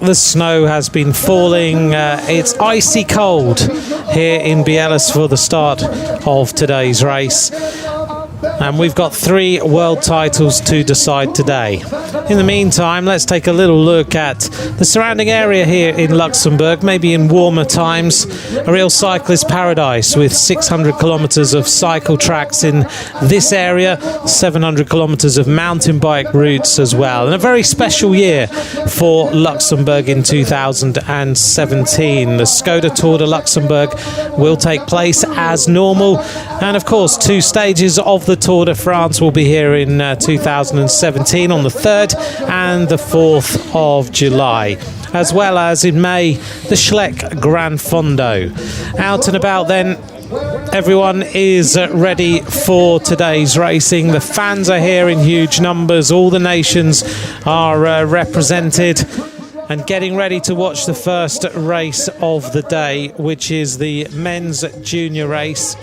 The snow has been falling. It's icy cold here in Bieles for the start of today's race. And we've got 3 world titles to decide today. In the meantime, let's take a little look at the surrounding area here in Luxembourg, maybe in warmer times. A real cyclist paradise with 600 kilometres of cycle tracks in this area, 700 kilometres of mountain bike routes as well. And a very special year for Luxembourg in 2017. The Skoda Tour de Luxembourg will take place as normal. And of course, 2 stages of the Tour de France will be here in 2017 on the 3rd and the 4th of July, as well as in May the Schleck Gran Fondo. Out and about then, everyone is ready for today's racing. The fans are here in huge numbers, all the nations are represented, and getting ready to watch the first race of the day, which is the men's junior race.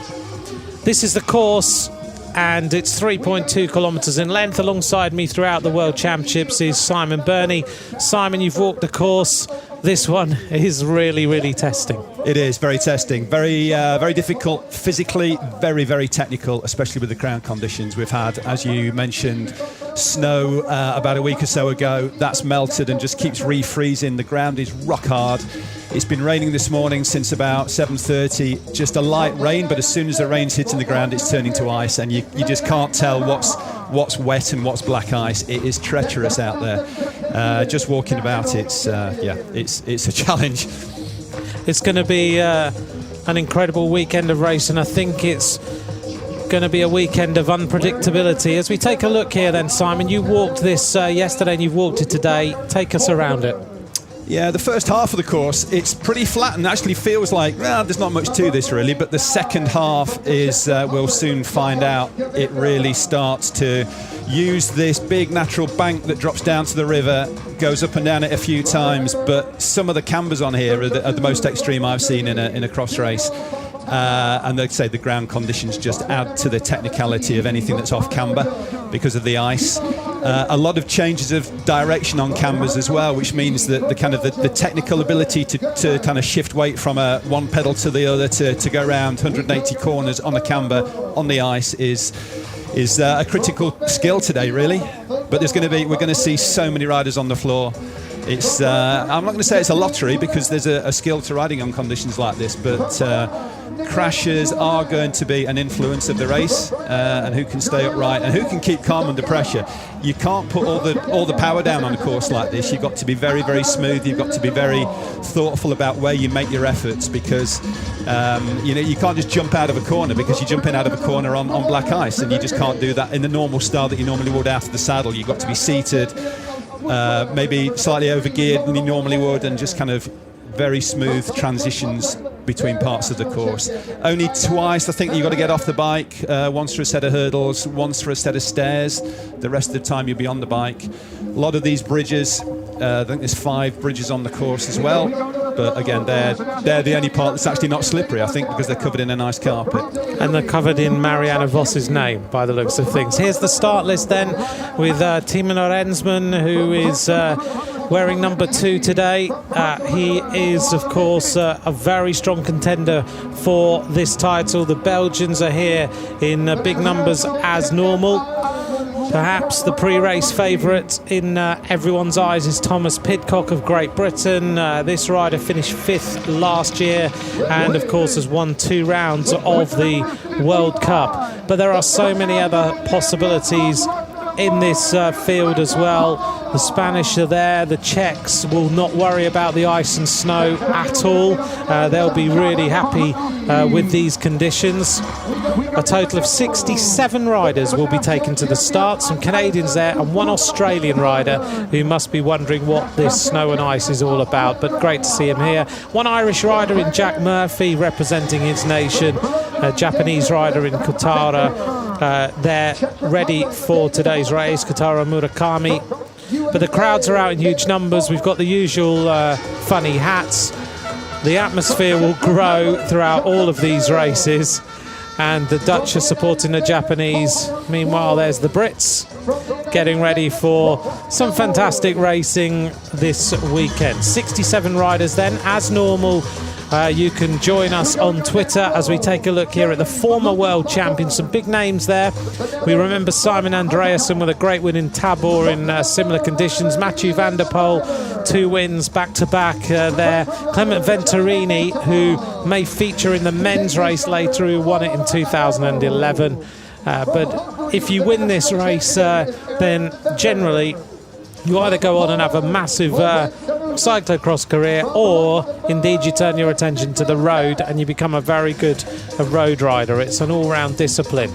This is the course, and it's 3.2 kilometres in length. Alongside me throughout the World Championships is Simon Burney. Simon, you've walked the course. This one is really, really testing. It is very testing, very difficult physically, very, very technical, especially with the ground conditions we've had. As you mentioned, snow about a week or so ago. That's melted and just keeps refreezing. The ground is rock hard. It's been raining this morning since about 7:30. Just a light rain, but as soon as the rain's hitting the ground, it's turning to ice, and you just can't tell what's wet and what's black ice. It is treacherous out there. Just walking about, it's a challenge. It's going to be an incredible weekend of racing. I think it's going to be a weekend of unpredictability. As we take a look here then, Simon, you walked this yesterday and you've walked it today. Take us around it. Yeah, the first half of the course, it's pretty flat and actually feels like, well, there's not much to this really, but the second half is, we'll soon find out, it really starts to use this big natural bank that drops down to the river, goes up and down it a few times, but some of the cambers on here are the most extreme I've seen in a cross race. And they'd say the ground conditions just add to the technicality of anything that's off camber because of the ice. A lot of changes of direction on cambers as well, which means that the technical ability to kind of shift weight from one pedal to the other to go around 180 corners on a camber on the ice is a critical skill today, really. But we're going to see so many riders on the floor. It's I'm not going to say it's a lottery because there's a skill to riding on conditions like this, but crashes are going to be an influence of the race, and who can stay upright and who can keep calm under pressure. You can't put all the power down on a course like this. You've got to be very, very smooth. You've got to be very thoughtful about where you make your efforts, because you can't just jump out of a corner, because you're jumping out of a corner on black ice, and you just can't do that in the normal style that you normally would out of the saddle. You've got to be seated, maybe slightly over geared than you normally would, and just kind of very smooth transitions between parts of the course. Only twice I think you've got to get off the bike, once for a set of hurdles, once for a set of stairs. The rest of the time you'll be on the bike. A lot of these bridges, I think there's 5 bridges on the course as well, but again they're the only part that's actually not slippery, I think, because they're covered in a nice carpet. And they're covered in Marianne Voss's name by the looks of things. Here's the start list then, with Timo Rensman, who is wearing number 2 today. He is, of course, a very strong contender for this title. The Belgians are here in big numbers as normal. Perhaps the pre-race favourite in everyone's eyes is Thomas Pidcock of Great Britain. This rider finished 5th last year and, of course, has won 2 rounds of the World Cup. But there are so many other possibilities in this field as well. The Spanish are there. The Czechs will not worry about the ice and snow at all. They'll be really happy with these conditions. A total of 67 riders will be taken to the start. Some Canadians there and 1 Australian rider who must be wondering what this snow and ice is all about, but great to see him here. 1 Irish rider in Jack Murphy representing his nation. A Japanese rider in Kotaro. They're ready for today's race, Kotaro Murakami. But the crowds are out in huge numbers. We've got the usual funny hats. The atmosphere will grow throughout all of these races. and the Dutch are supporting the Japanese. Meanwhile, there's the Brits getting ready for some fantastic racing this weekend. 67 riders then, as normal. You can join us on Twitter as we take a look here at the former world champions. Some big names there. We remember Simon Andreasen with a great win in Tabor in similar conditions. Mathieu van der Poel, 2 wins back-to-back there. Clement Venturini, who may feature in the men's race later, who won it in 2011. But if you win this race, then generally you either go on and have a massive cyclocross career, or indeed you turn your attention to the road and you become a very good road rider. It's an all-round discipline.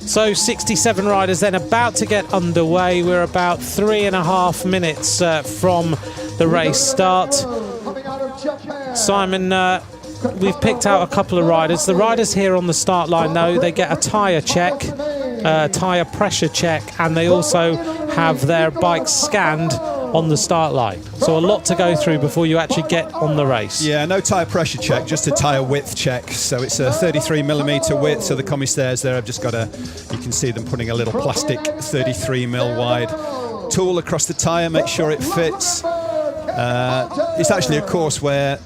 So 67 riders then about to get underway. We're about 3.5 minutes from the race start. Simon, we've picked out a couple of riders. The riders here on the start line, though, they get a tyre check, tyre pressure check, and they also have their bikes scanned on the start line. So a lot to go through before you actually get on the race. Yeah, no tyre pressure check, just a tyre width check. So it's a 33mm width. So the commissaires there have just got you can see them putting a little plastic 33mm wide tool across the tyre, make sure it fits. It's actually a course where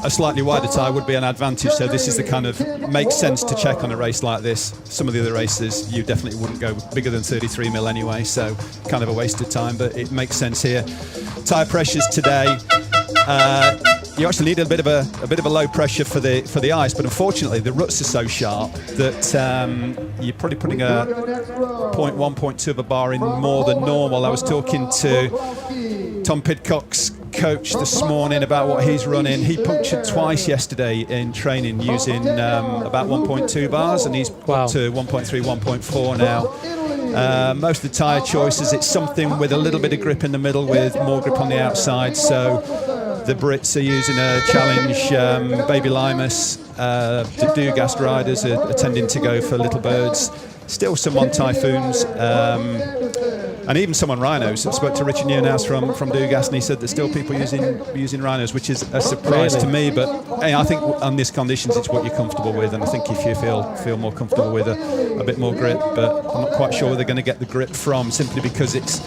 a slightly wider tyre would be an advantage, so this is the kind of, makes sense to check on a race like this. Some of the other races you definitely wouldn't go bigger than 33mm anyway, so kind of a waste of time, but it makes sense here. Tyre pressures today, you actually need a bit of a low pressure for the ice, but unfortunately the ruts are so sharp that you're probably putting a 0.1, 0.2 of a bar in more than normal. I was talking to Tom Pidcock's coach this morning about what he's running. He punctured twice yesterday in training using about 1.2 bars, and he's up to 1.3, 1.4 now. Most of the tyre choices, it's something with a little bit of grip in the middle with more grip on the outside. So the Brits are using a challenge, Baby Limus. The Dugast riders are tending to go for Little Birds. Still some on Typhoons. And even some on Rhinos. I spoke to Richard Newhouse from Dugast, and he said there's still people using Rhinos, which is a surprise to me. But hey, I think on these conditions, it's what you're comfortable with. And I think if you feel more comfortable with a bit more grip, but I'm not quite sure where they're going to get the grip from, simply because it's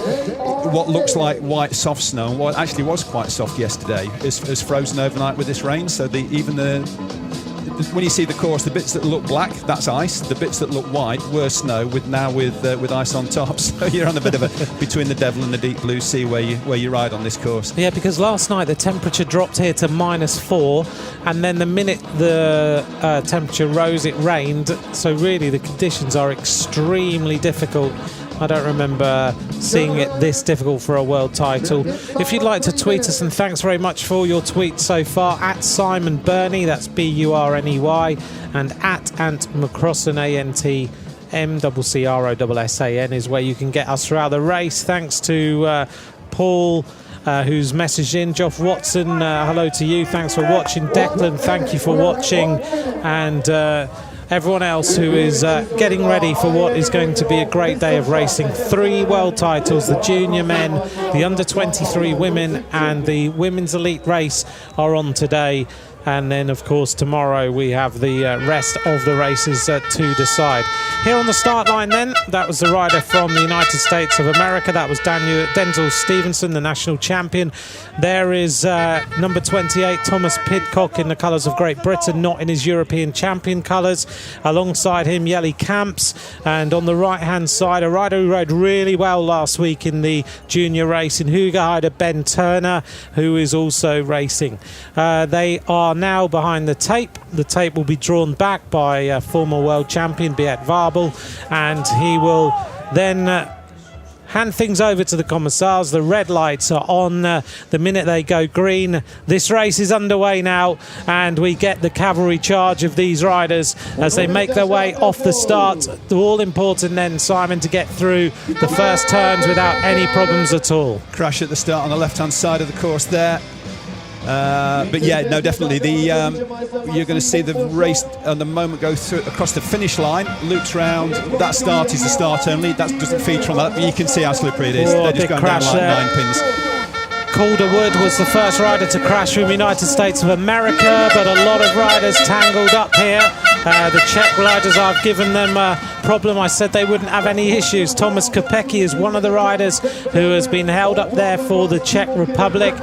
what looks like white soft snow, and what actually was quite soft yesterday is frozen overnight with this rain. So when you see the course, the bits that look black, that's ice. The bits that look white were snow with ice on top. So you're on a bit of a between the devil and the deep blue sea where you ride on this course. Yeah, because last night the temperature dropped here to -4, and then the minute the temperature rose, it rained. So really the conditions are extremely difficult. I don't remember seeing it this difficult for a world title. If you'd like to tweet us, and thanks very much for all your tweets so far, at Simon Burney, that's Burney, and at Ant McCrossan, AntMcCrossan is where you can get us throughout the race. Thanks to Paul, who's messaged in. Geoff Watson, hello to you. Thanks for watching. Declan, thank you for watching. And everyone else who is getting ready for what is going to be a great day of racing. 3 world titles, the junior men, the under-23 women, and the women's elite race are on today. And then, of course, tomorrow we have the rest of the races to decide. Here on the start line then, that was the rider from the United States of America. That was Denzel Stevenson, the national champion. There is number 28, Thomas Pidcock, in the colours of Great Britain, not in his European champion colours. Alongside him, Jelle Camps. And on the right-hand side, a rider who rode really well last week in the junior race in Hoogerheide, Ben Turner, who is also racing. They are now behind the tape. The tape will be drawn back by former world champion Beat Wabel, and he will then hand things over to the commissars. The red lights are on. The minute they go green, this race is underway now, and we get the cavalry charge of these riders as they make their way off the start. All important then, Simon, to get through the first turns without any problems at all. Crash at the start on the left-hand side of the course there. But yeah, no, definitely. You're going to see the race at the moment go through across the finish line, loops round. That start is the start only. That doesn't feature on that. But you can see how slippery it is. They're just going down like 9 pins. Calderwood was the first rider to crash from the United States of America, but a lot of riders tangled up here. The Czech riders, I've given them a problem. I said they wouldn't have any issues. Thomas Kopecky is one of the riders who has been held up there for the Czech Republic.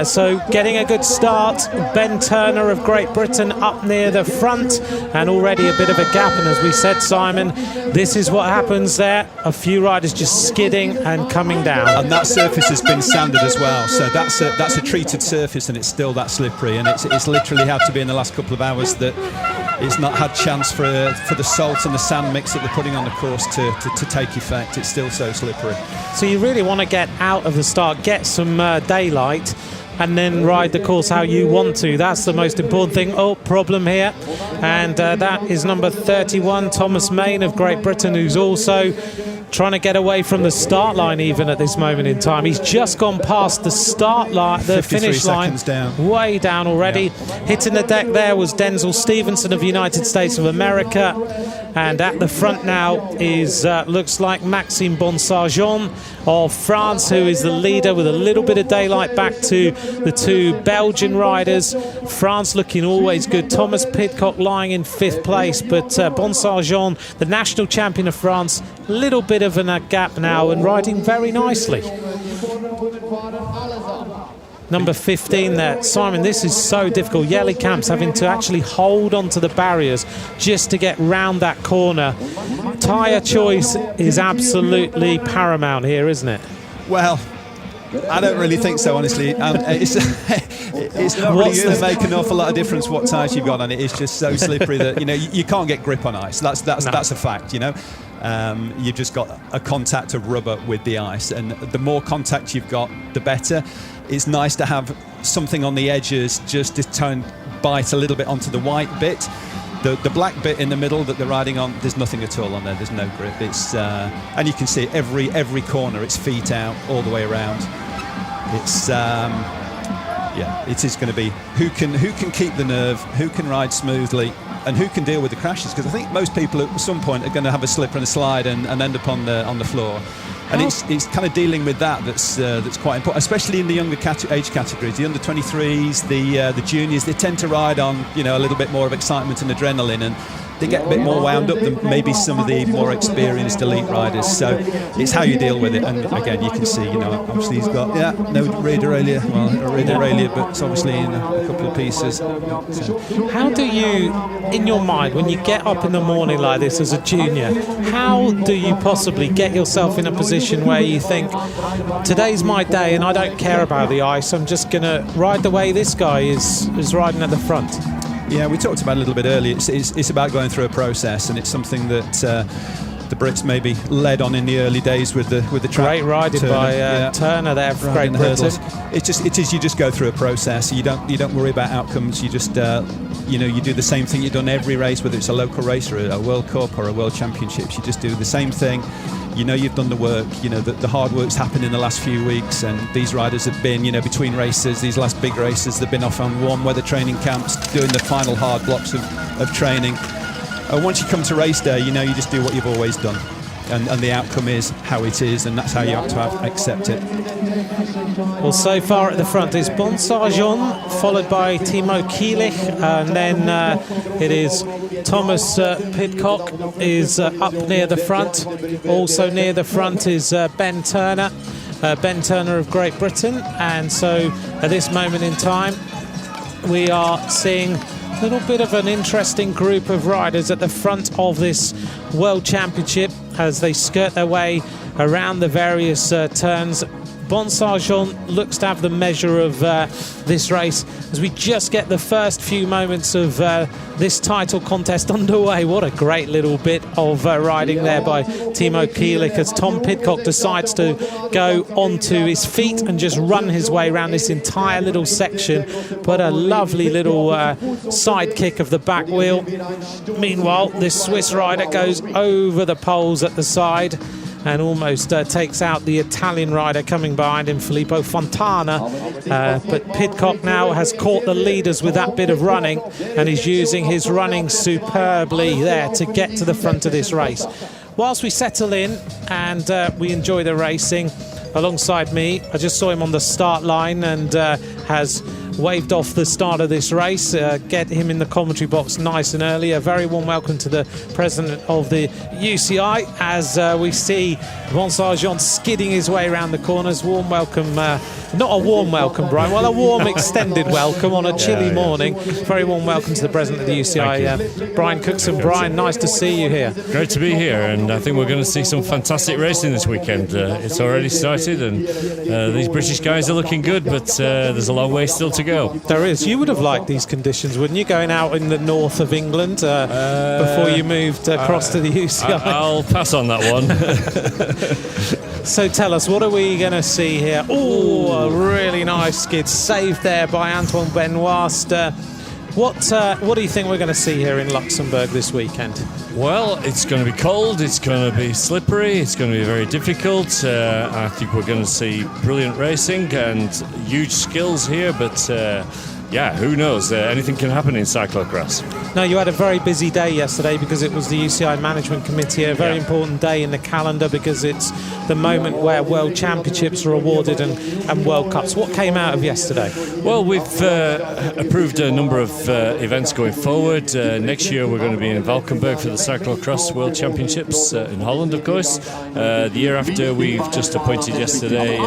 So getting a good start. Ben Turner of Great Britain up near the front, and already a bit of a gap. And as we said, Simon, this is what happens there. A few riders just skidding and coming down. And that surface has been sanded as well. So that's a treated surface, and it's still that slippery. And it's literally had to be in the last couple of hours that it's not had chance for the salt and the sand mix that they're putting on the course to take effect. It's still so slippery. So you really want to get out of the start, get some daylight, and then ride the course how you want to. That's the most important thing. Oh, problem here. And that is number 31, Thomas Main of Great Britain, who's also trying to get away from the start line even at this moment in time. He's just gone past the start line, the finish line, down. Way down already. Yeah. Hitting the deck there was Denzel Stevenson of the United States of America. And at the front now is, looks like Maxime Bonsarjon of France, who is the leader with a little bit of daylight back to the two Belgian riders. France looking always good. Thomas Pidcock lying in 5th place, but Bonsarjon, the national champion of France, a little bit of a gap now and riding very nicely. Number 15 there. Simon, this is so difficult. Jelle Kamps having to actually hold onto the barriers just to get round that corner. Tyre choice is absolutely paramount here, isn't it? Well, I don't really think so, honestly. It's not really going to make an awful lot of difference what tyres you've got on it. It's just so slippery that you can't get grip on ice. That's a fact. You've just got a contact of rubber with the ice, and the more contact you've got, the better. It's nice to have something on the edges just to try and bite a little bit onto the white bit. The black bit in the middle that they're riding on, there's nothing at all on there. There's no grip. It's and you can see every corner. It's feet out all the way around. It's it is going to be who can keep the nerve, who can ride smoothly, and who can deal with the crashes. Because I think most people at some point are going to have a slip and a slide and end up on the floor. And it's kind of dealing with that's quite important, especially in the younger age categories, the under 23s, the juniors. They tend to ride on a little bit more of excitement and adrenaline, and they get a bit more wound up than maybe some of the more experienced elite riders. So it's how you deal with it. And again, you can see, obviously he's got no rear derailleur, a rear derailleur, but it's obviously in a couple of pieces. So. How do you, in your mind, when you get up in the morning like this as a junior, how do you possibly get yourself in a position where you think, today's my day and I don't care about the ice, I'm just going to ride the way this guy is riding at the front? Yeah, we talked about it a little bit earlier. It's about going through a process, and it's something that the Brits maybe led on in the early days with the track. Great riding by Turner there for Great Britain. You just go through a process. You don't worry about outcomes. You just you do the same thing you've done every race, whether it's a local race or a World Cup or a World Championships. You just do the same thing. You've done the work. The hard work's happened in the last few weeks, and these riders have been, between races, these last big races, they've been off on warm weather training camps, doing the final hard blocks of training. And once you come to race day, you just do what you've always done, and the outcome is how it is, and that's how you have to accept it. Well, so far at the front is Bonsarjon, followed by Timo Kielich, and then it is Thomas Pidcock is up near the front. Also near the front is Ben Turner of Great Britain. And so at this moment in time, we are seeing a little bit of an interesting group of riders at the front of this World Championship as they skirt their way around the various turns. Bonsarjon looks to have the measure of this race as we just get the first few moments of this title contest underway. What a great little bit of riding there by Timo Kielich as Tom Pidcock decides to go onto his feet and just run his way around this entire little section. But a lovely little side kick of the back wheel. Meanwhile, this Swiss rider goes over the poles at the side and almost takes out the Italian rider coming behind him, Filippo Fontana. But Pidcock now has caught the leaders with that bit of running, and he's using his running superbly there to get to the front of this race. Whilst we settle in and we enjoy the racing, alongside me, I just saw him on the start line and has waved off the start of this race. Get him in the commentary box nice and early. A very warm welcome to the president of the UCI as we see Bonsargent skidding his way around the corners. Warm welcome, not a warm welcome, Brian, well, a warm extended welcome on a chilly morning. Very warm welcome to the president of the UCI, Brian Cookson. Brian, nice to see you here. Great to be here, and I think we're going to see some fantastic racing this weekend. It's already started, and these British guys are looking good, but there's a long way still to go. There is. You would have liked these conditions, wouldn't you, going out in the north of England before you moved across to the UCI? I'll pass on that one. So tell us, what are we going to see here? Oh, a really nice skid saved there by Antoine Benoist. What do you think we're going to see here in Luxembourg this weekend? Well, it's going to be cold, it's going to be slippery, it's going to be very difficult. I think we're going to see brilliant racing and huge skills here, but yeah, who knows? Anything can happen in cyclocross. No, you had a very busy day yesterday because it was the UCI Management Committee, a very important day in the calendar because it's the moment where World Championships are awarded and World Cups. What came out of yesterday? Well, we've approved a number of events going forward. Next year we're going to be in Valkenburg for the Cyclo-cross World Championships in Holland, of course. The year after, we've just appointed yesterday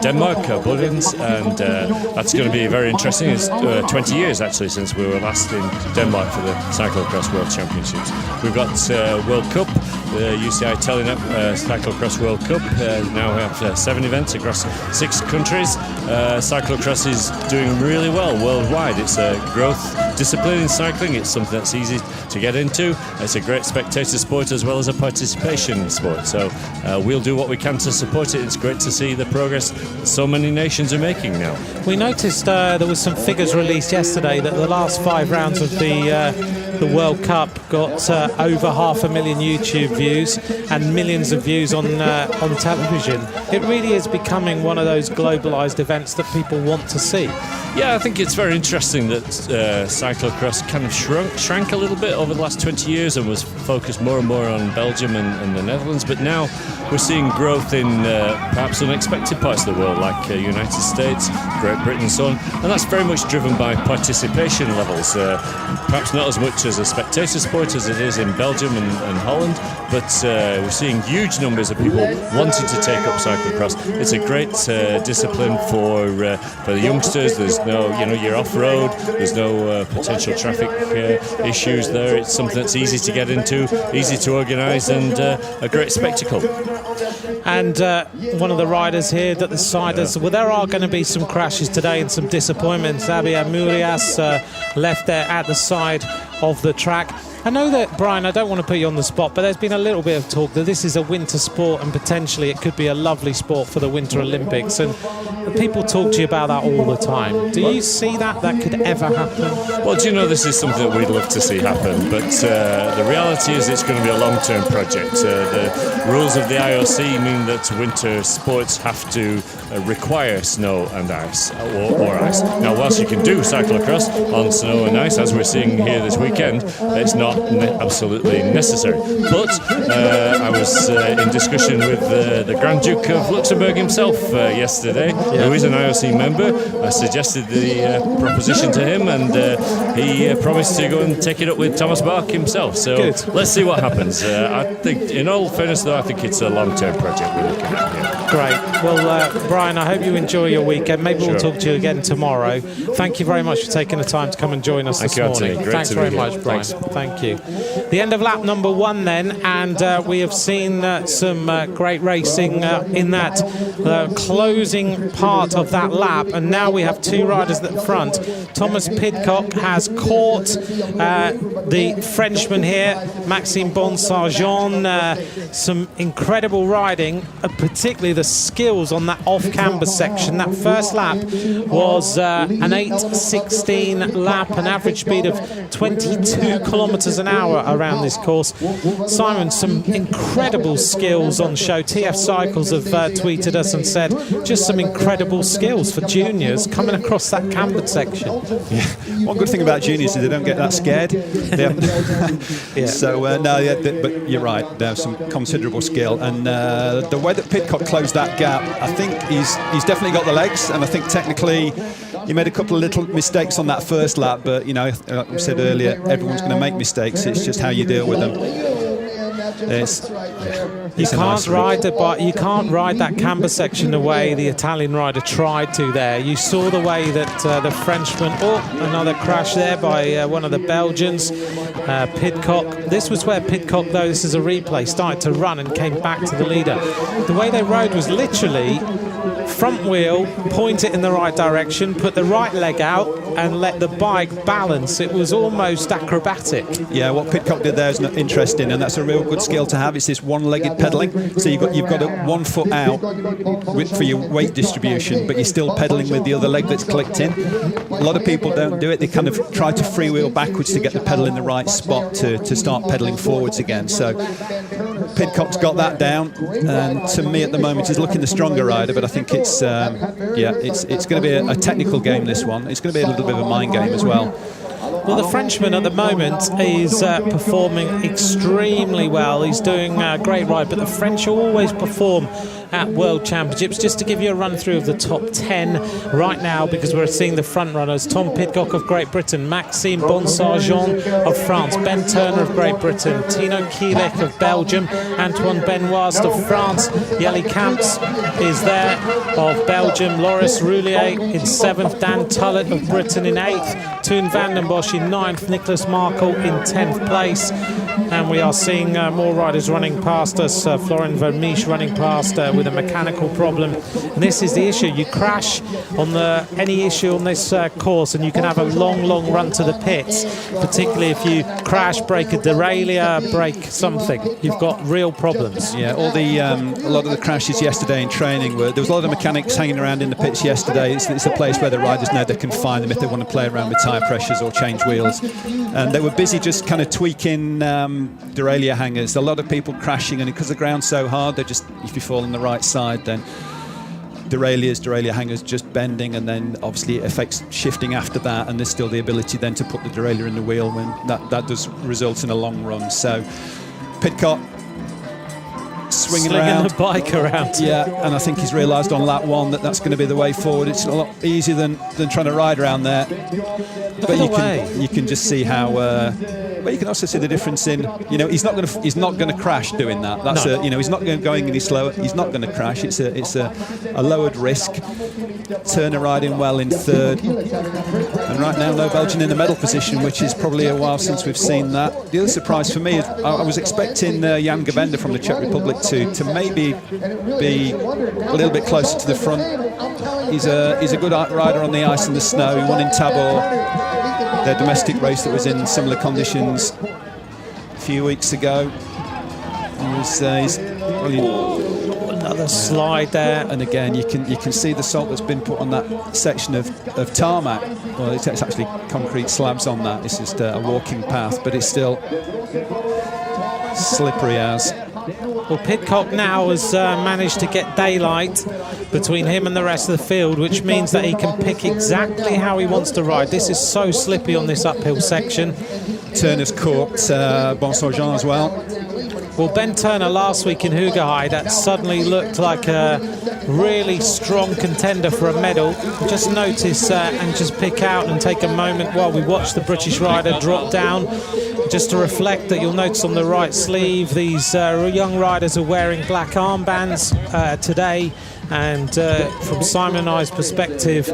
Denmark, Bieles, and that's going to be very interesting. It's 20 years actually since we were last in Denmark for the Cyclo-cross World Championships. We've got World Cup, the UCI Telenet Cyclo-cross World Cup. Now we have 7 events across 6 countries. Cyclo-cross is doing really well worldwide. It's a growth discipline in cycling. It's something that's easy to get into. It's a great spectator sport as well as a participation sport. So we'll do what we can to support it. It's great to see the progress so many nations are making now. We noticed there was some figures released yesterday that the last 5 rounds of the World Cup got over 500,000 YouTube views and millions of views on television. It really is becoming one of those globalized events that people want to see. Yeah, I think it's very interesting that cyclocross kind of shrank a little bit over the last 20 years and was focused more and more on Belgium and the Netherlands, but now we're seeing growth in perhaps unexpected parts of the world like United States, Great Britain and so on, and that's very much driven by participation levels, perhaps not as much as a spectator sport as it is in Belgium and Holland, but we're seeing huge numbers of people wanting to take up cyclocross. It's a great discipline for the youngsters. There's no, you're off-road, there's no potential traffic issues there. It's something that's easy to get into, easy to organise, and a great spectacle. And one of the riders here, that the siders, well, there are going to be some crashes today and some disappointments. Xavier Murias left there at the side of the track. I know that, Brian, I don't want to put you on the spot, but there's been a little bit of talk that this is a winter sport and potentially it could be a lovely sport for the Winter Olympics, and people talk to you about that all the time. Do you see that could ever happen? Well, do you know, this is something that we'd love to see happen, but the reality is it's going to be a long-term project. The rules of the IOC mean that winter sports have to require snow and ice, or ice. Now, whilst you can do cyclocross on snow and ice, as we're seeing here this weekend, it's not absolutely necessary. But I was in discussion with the Grand Duke of Luxembourg himself yesterday, who is an IOC member. I suggested the proposition to him, and he promised to go and take it up with Thomas Bach himself. So let's see what happens. I think, in all fairness, though, I think it's a long-term project we're looking at here. Great. Well, Brian, I hope you enjoy your weekend. Maybe we'll talk to you again tomorrow. Thank you very much for taking the time to come and join us this morning. Thanks very much, Brian. Thank you. The end of lap number 1 then, and we have seen some great racing in that closing part of that lap, and now we have 2 riders at the front. Thomas Pidcock has caught the Frenchman here, Maxime Bonsargent. Some incredible riding, particularly the skills on that off-camber section. That first lap was an 8:16 lap, an average speed of 22 kilometres an hour around this course. Simon, some incredible skills on show. TF Cycles have tweeted us and said just some incredible skills for juniors coming across that cambered section. Yeah. One good thing about juniors is they don't get that scared. Yeah. So but you're right. There's some considerable skill, and the way that Pidcock closed that gap, I think he's definitely got the legs, and I think technically he made a couple of little mistakes on that first lap, but you know, like we said earlier, everyone's going to make mistakes. It's just how you deal with them. You can't ride you can't ride that camber section the way the Italian rider tried to there. You saw the way that the Frenchman, another crash there by one of the Belgians, Pidcock. This was where Pidcock, though this is a replay, started to run and came back to the leader. The way they rode was literally front wheel, point it in the right direction, put the right leg out and let the bike balance. It was almost acrobatic. Yeah, what Pidcock did there is interesting, and that's a real good skill to have. It's this one-legged pedalling. So you've got 1 foot out for your weight distribution, but you're still pedaling with the other leg that's clicked in. A lot of people don't do it. They kind of try to freewheel backwards to get the pedal in the right spot to start pedaling forwards again. So Pidcock's got that down, and to me at the moment he's looking the stronger rider, but I think it's going to be a technical game, this one. It's going to be a little bit of a mind game as well. Well, the Frenchman at the moment is performing extremely well. He's doing a great ride, but the French always perform at World Championships. Just to give you a run through of the top 10 right now, because we're seeing the front runners: Tom Pidcock of Great Britain, Maxime Bonsargent of France, Ben Turner of Great Britain, Tino Kielek of Belgium, Antoine Benoist of France, Jelle Camps is there of Belgium, Loris Roulier in 7th, Dan Tullett of Britain in 8th, Toon van den Bosch in 9th, Nicholas Markel in 10th place. And we are seeing more riders running past us. Florian Vermeesch running past with a mechanical problem. And this is the issue. You crash on any issue on this course, and you can have a long run to the pits. Particularly if you crash, break a derailleur, break something, you've got real problems. Yeah, a lot of the crashes yesterday in training there was a lot of mechanics hanging around in the pits yesterday. It's a place where the riders know they can find them if they want to play around with tyre pressures or change wheels. And they were busy just kind of tweaking derailleur hangers. A lot of people crashing, and because the ground's so hard, if you fall on the right side, then derailleur hangers just bending, and then obviously it affects shifting after that, and there's still the ability then to put the derailleur in the wheel when that does result in a long run. So Pidcock swinging around the bike around. Yeah, and I think he's realised on lap 1 that's going to be the way forward. It's a lot easier than trying to ride around there. But you can just see how. But you can also see the difference in, he's not going to crash doing that. That's no. He's not going any slower. He's not going to crash. It's a lowered risk. Turner riding well in 3rd, and right now no Belgian in the medal position, which is probably a while since we've seen that. The other surprise for me is I was expecting Jan Gavenda from the Czech Republic to maybe be a little bit closer to the front. He's a good rider on the ice and the snow. He won in Tabor, their domestic race that was in similar conditions a few weeks ago. Another slide there, and again you can see the salt that's been put on that section of tarmac. Well, it's actually concrete slabs on that. It's just a walking path, but it's still slippery as. Well, Pidcock now has managed to get daylight between him and the rest of the field, which means that he can pick exactly how he wants to ride. This is so slippy on this uphill section. Turner's caught Bonsargent as well. Well, Ben Turner last week in Hoogerheide, that suddenly looked like a really strong contender for a medal. Just notice and just pick out and take a moment while we watch the British rider drop down, just to reflect that you'll notice on the right sleeve these young riders are wearing black armbands today. And from Simon and I's perspective,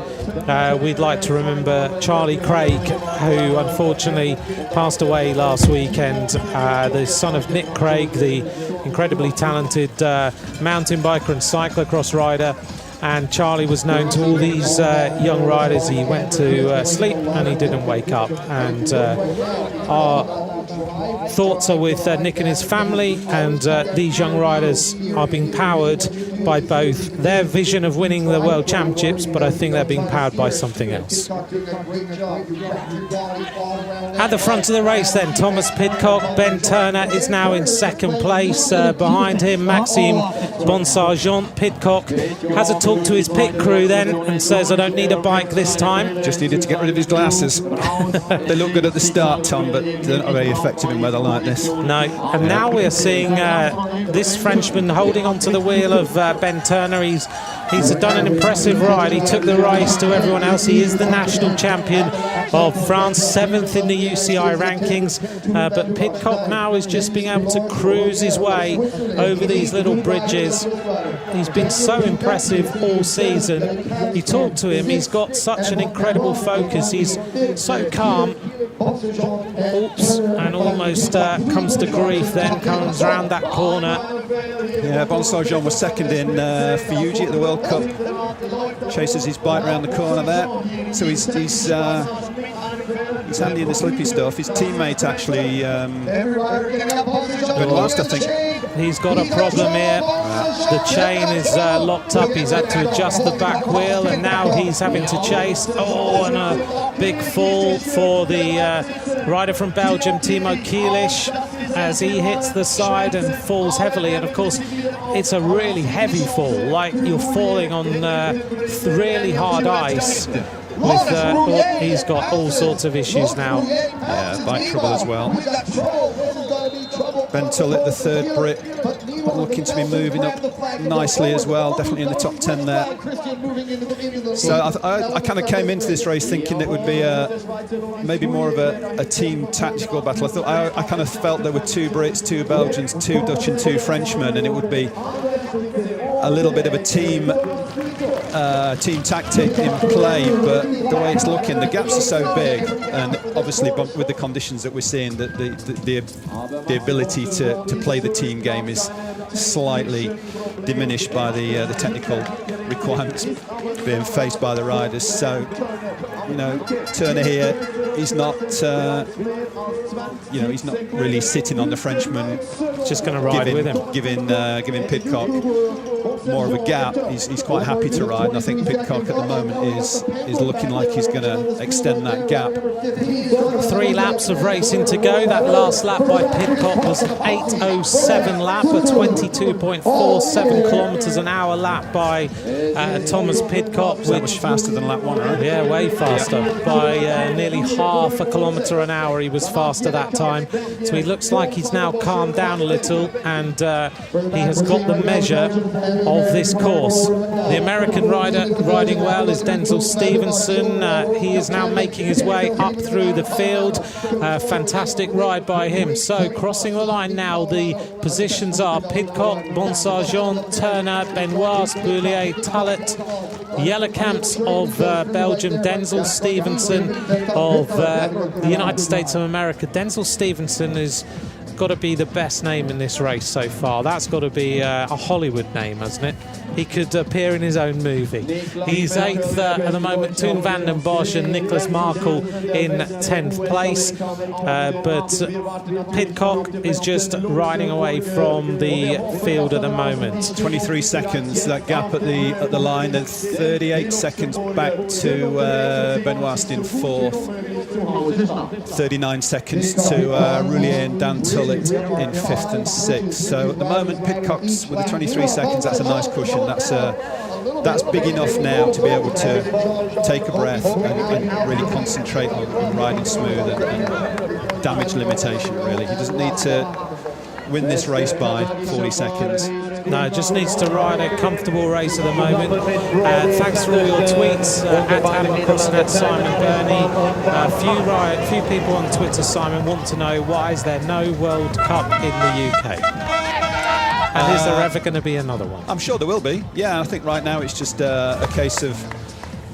we'd like to remember Charlie Craig, who unfortunately passed away last weekend, the son of Nick Craig, the incredibly talented mountain biker and cyclo-cross rider. And Charlie was known to all these young riders. He went to sleep and he didn't wake up. And our thoughts are with Nick and his family, and these young riders are being powered by both their vision of winning the World Championships, but I think they're being powered by something else. At the front of the race then, Thomas Pidcock. Ben Turner is now in 2nd place. Behind him, Maxime Bonsargent. Pidcock has a talk to his pit crew then and says, I don't need a bike this time. Just needed to get rid of his glasses. They look good at the start, Tom, but they're not very effective effective in weather like this. No, and now we're seeing this Frenchman holding onto the wheel of Ben Turner. He's done an impressive ride. He took the race to everyone else. He is the national champion of France, 7th in the UCI rankings. But Pidcock now is just being able to cruise his way over these little bridges. He's been so impressive all season. You talk to him, he's got such an incredible focus. He's so calm. Oops, and almost comes to grief, then comes around that corner. Yeah, Bonsar-Jean was second in Fiugi at the World Cup. Chases his bike around the corner there. So he's handy in the slippy stuff. His teammate actually went last, I think. He's got a problem here. The chain is locked up. He's had to adjust the back wheel, and now he's having to chase. Oh, and a big fall for the rider from Belgium, Timo Kielish, as he hits the side and falls heavily. And of course, it's a really heavy fall, like you're falling on really hard ice. He's got all sorts of issues now. Yeah, bike trouble as well. Ben Tullett, the third Brit, looking to be moving up nicely as well, definitely in the top 10 there. So I kind of came into this race thinking it would be maybe more of a team tactical battle. I kind of felt there were 2 Brits, 2 Belgians, 2 Dutch and 2 Frenchmen, and it would be a little bit of a team tactic in play, but the way it's looking, the gaps are so big, and obviously with the conditions that we're seeing, that the ability to play the team game is slightly diminished by the technical requirements being faced by the riders. So, you know, Turner here, he's not really sitting on the Frenchman. Just going to ride with him, giving Pidcock more of a gap. He's quite happy to ride, and I think Pidcock at the moment is looking like he's going to extend that gap. 3 laps of racing to go. That last lap by Pidcock was an 8:07 lap, a 22.47 kilometres an hour lap by Thomas Pidcock, which faster than lap 1, right? Yeah, way faster. Yeah. By nearly half a kilometre an hour, he was faster that time. So he looks like he's now calmed down a little, and he has got the measure of this course. The American rider riding well is Denzel Stevenson. He is now making his way up through the field. Fantastic ride by him. So crossing the line now, the positions are Pidcock, Bonsar-Jean, Turner, Benoist, Boulier, Tullett, Jellekamps of Belgium, Denzel Stevenson of the United States of America. Denzel Stevenson is got to be the best name in this race so far. That's got to be a Hollywood name, hasn't it? He could appear in his own movie. He's 8th at the moment. Toon van den Bosch and Nicholas Markle in 10th place. But Pidcock is just riding away from the field at the moment. 23 seconds, that gap at the line, and 38 seconds back to Benoist in 4th. 39 seconds to Roulier and Dan Tullett in 5th and 6th. So at the moment, Pidcock's with the 23 seconds, that's a nice cushion. That's big enough now to be able to take a breath and really concentrate on riding smooth and damage limitation, really. He doesn't need to win this race by 40 seconds. No, just needs to ride a comfortable race at the moment. Thanks for all your tweets at Adam Cross and at Simon Burney. Few people on Twitter, Simon, want to know why is there no World Cup in the UK? And is there ever going to be another one? I'm sure there will be. Yeah, I think right now it's just a case of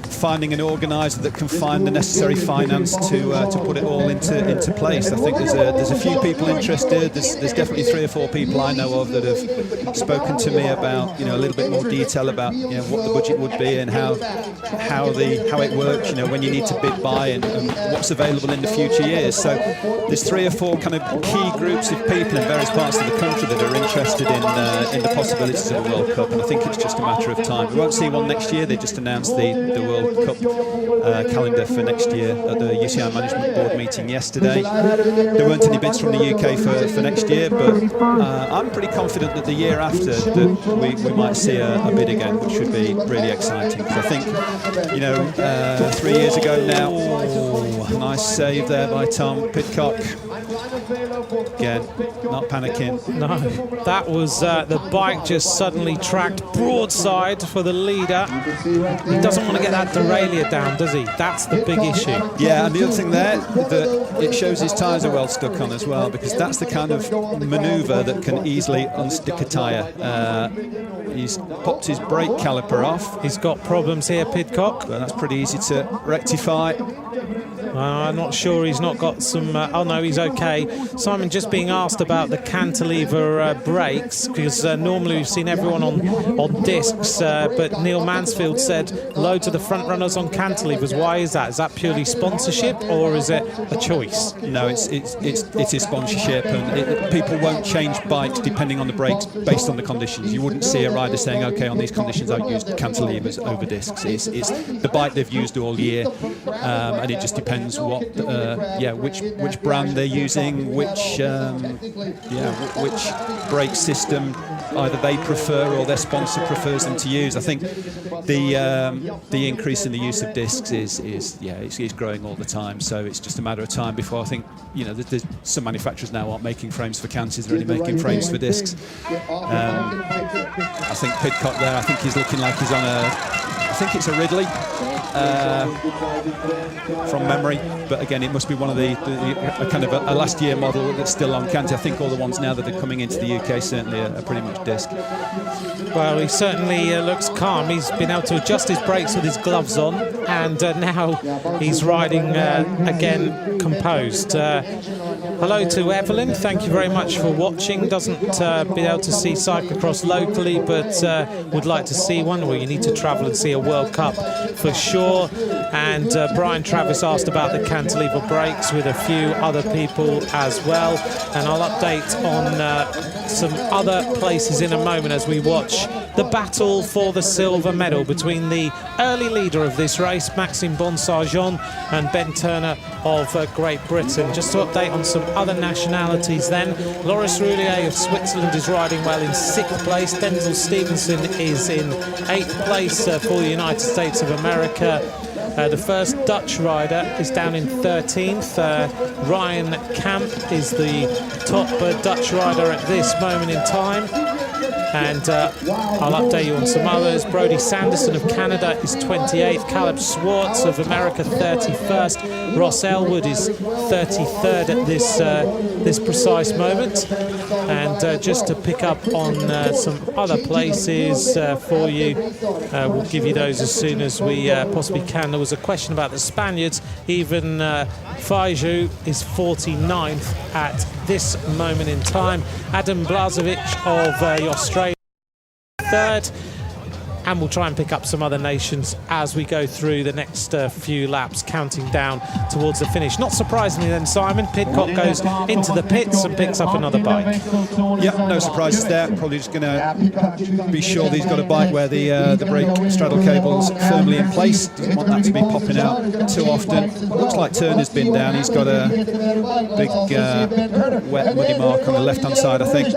finding an organiser that can find the necessary finance to put it all into place. I think there's a few people interested. There's definitely 3 or 4 people I know of that have spoken to me about a little bit more detail about what the budget would be and how it works. When you need to bid buy and what's available in the future years. So there's 3 or 4 kind of key groups of people in various parts of the country that are interested in the possibilities of a World Cup, and I think it's just a matter of time. We won't see one next year. They just announced the World Cup calendar for next year at the UCI Management Board meeting yesterday. There weren't any bids from the UK for next year, but I'm pretty confident that the year after that we might see a bid again, which would be really exciting. I think 3 years ago now, nice save there by Tom Pidcock. Again, not panicking. No, that was the bike just suddenly tracked broadside for the leader. He doesn't want to get that derailleur down, does he? That's the big issue. Yeah, and the other thing there, that it shows his tyres are well stuck on as well, because that's the kind of manoeuvre that can easily unstick a tyre. He's popped his brake caliper off. He's got problems here, Pidcock. But that's pretty easy to rectify. I'm not sure he's not got some... oh, no, he's OK. Simon, just being asked about the cantilever brakes, because normally we've seen everyone on discs, but Neil Mansfield said loads of the front runners on cantilevers. Why is that? Is that purely sponsorship, or is it a choice? No, it is sponsorship, and people won't change bikes depending on the brakes based on the conditions. You wouldn't see a rider saying, OK, on these conditions I'll use cantilevers over discs. It's the bike they've used all year, and it just depends what which brand they're using, which brake system either they prefer or their sponsor prefers them to use. I think the increase in the use of discs is growing all the time, so it's just a matter of time before, I think, there's some manufacturers now aren't making frames for canters, they're only making frames for discs. I think Pidcock there, I think he's looking like he's on I think it's a Ridley from memory, but again it must be one of the kind of a last year model that's still on canter. I think all the ones now that are coming into the UK certainly are pretty much disc. Well, he certainly looks calm. He's been able to adjust his brakes with his gloves on, and now he's riding again composed. Hello to Evelyn, thank you very much for watching. Doesn't be able to see cyclocross locally, but would like to see one. Well, you need to travel and see a World Cup for sure. And Brian Travis asked about the cantilever brakes with a few other people as well. And I'll update on some other places in a moment as we watch the battle for the silver medal between the early leader of this race, Maxime Bonsarjon, and Ben Turner of Great Britain. Just to update on some other nationalities then, Loris Roulier of Switzerland is riding well in 6th place. Denzel Stevenson is in 8th place for the United States of America. The first Dutch rider is down in 13th. Ryan Kamp is the top Dutch rider at this moment in time. And I'll update you on some others. Brody Sanderson of Canada is 28th. Caleb Swartz of America 31st. Ross Elwood is 33rd at this precise moment. And just to pick up on some other places for you, we'll give you those as soon as we possibly can. There was a question about the Spaniards. Even Faju is 49th at this moment in time. Adam Blazovic of Australia 3rd, and we'll try and pick up some other nations as we go through the next few laps, counting down towards the finish. Not surprisingly then, Simon, Pidcock goes into the pits and picks up another bike. Yep, no surprises there. Probably just going to be sure that he's got a bike where the brake straddle cable's firmly in place. Doesn't want that to be popping out too often. Looks like Turner's been down. He's got a big wet muddy mark on the left-hand side, I think.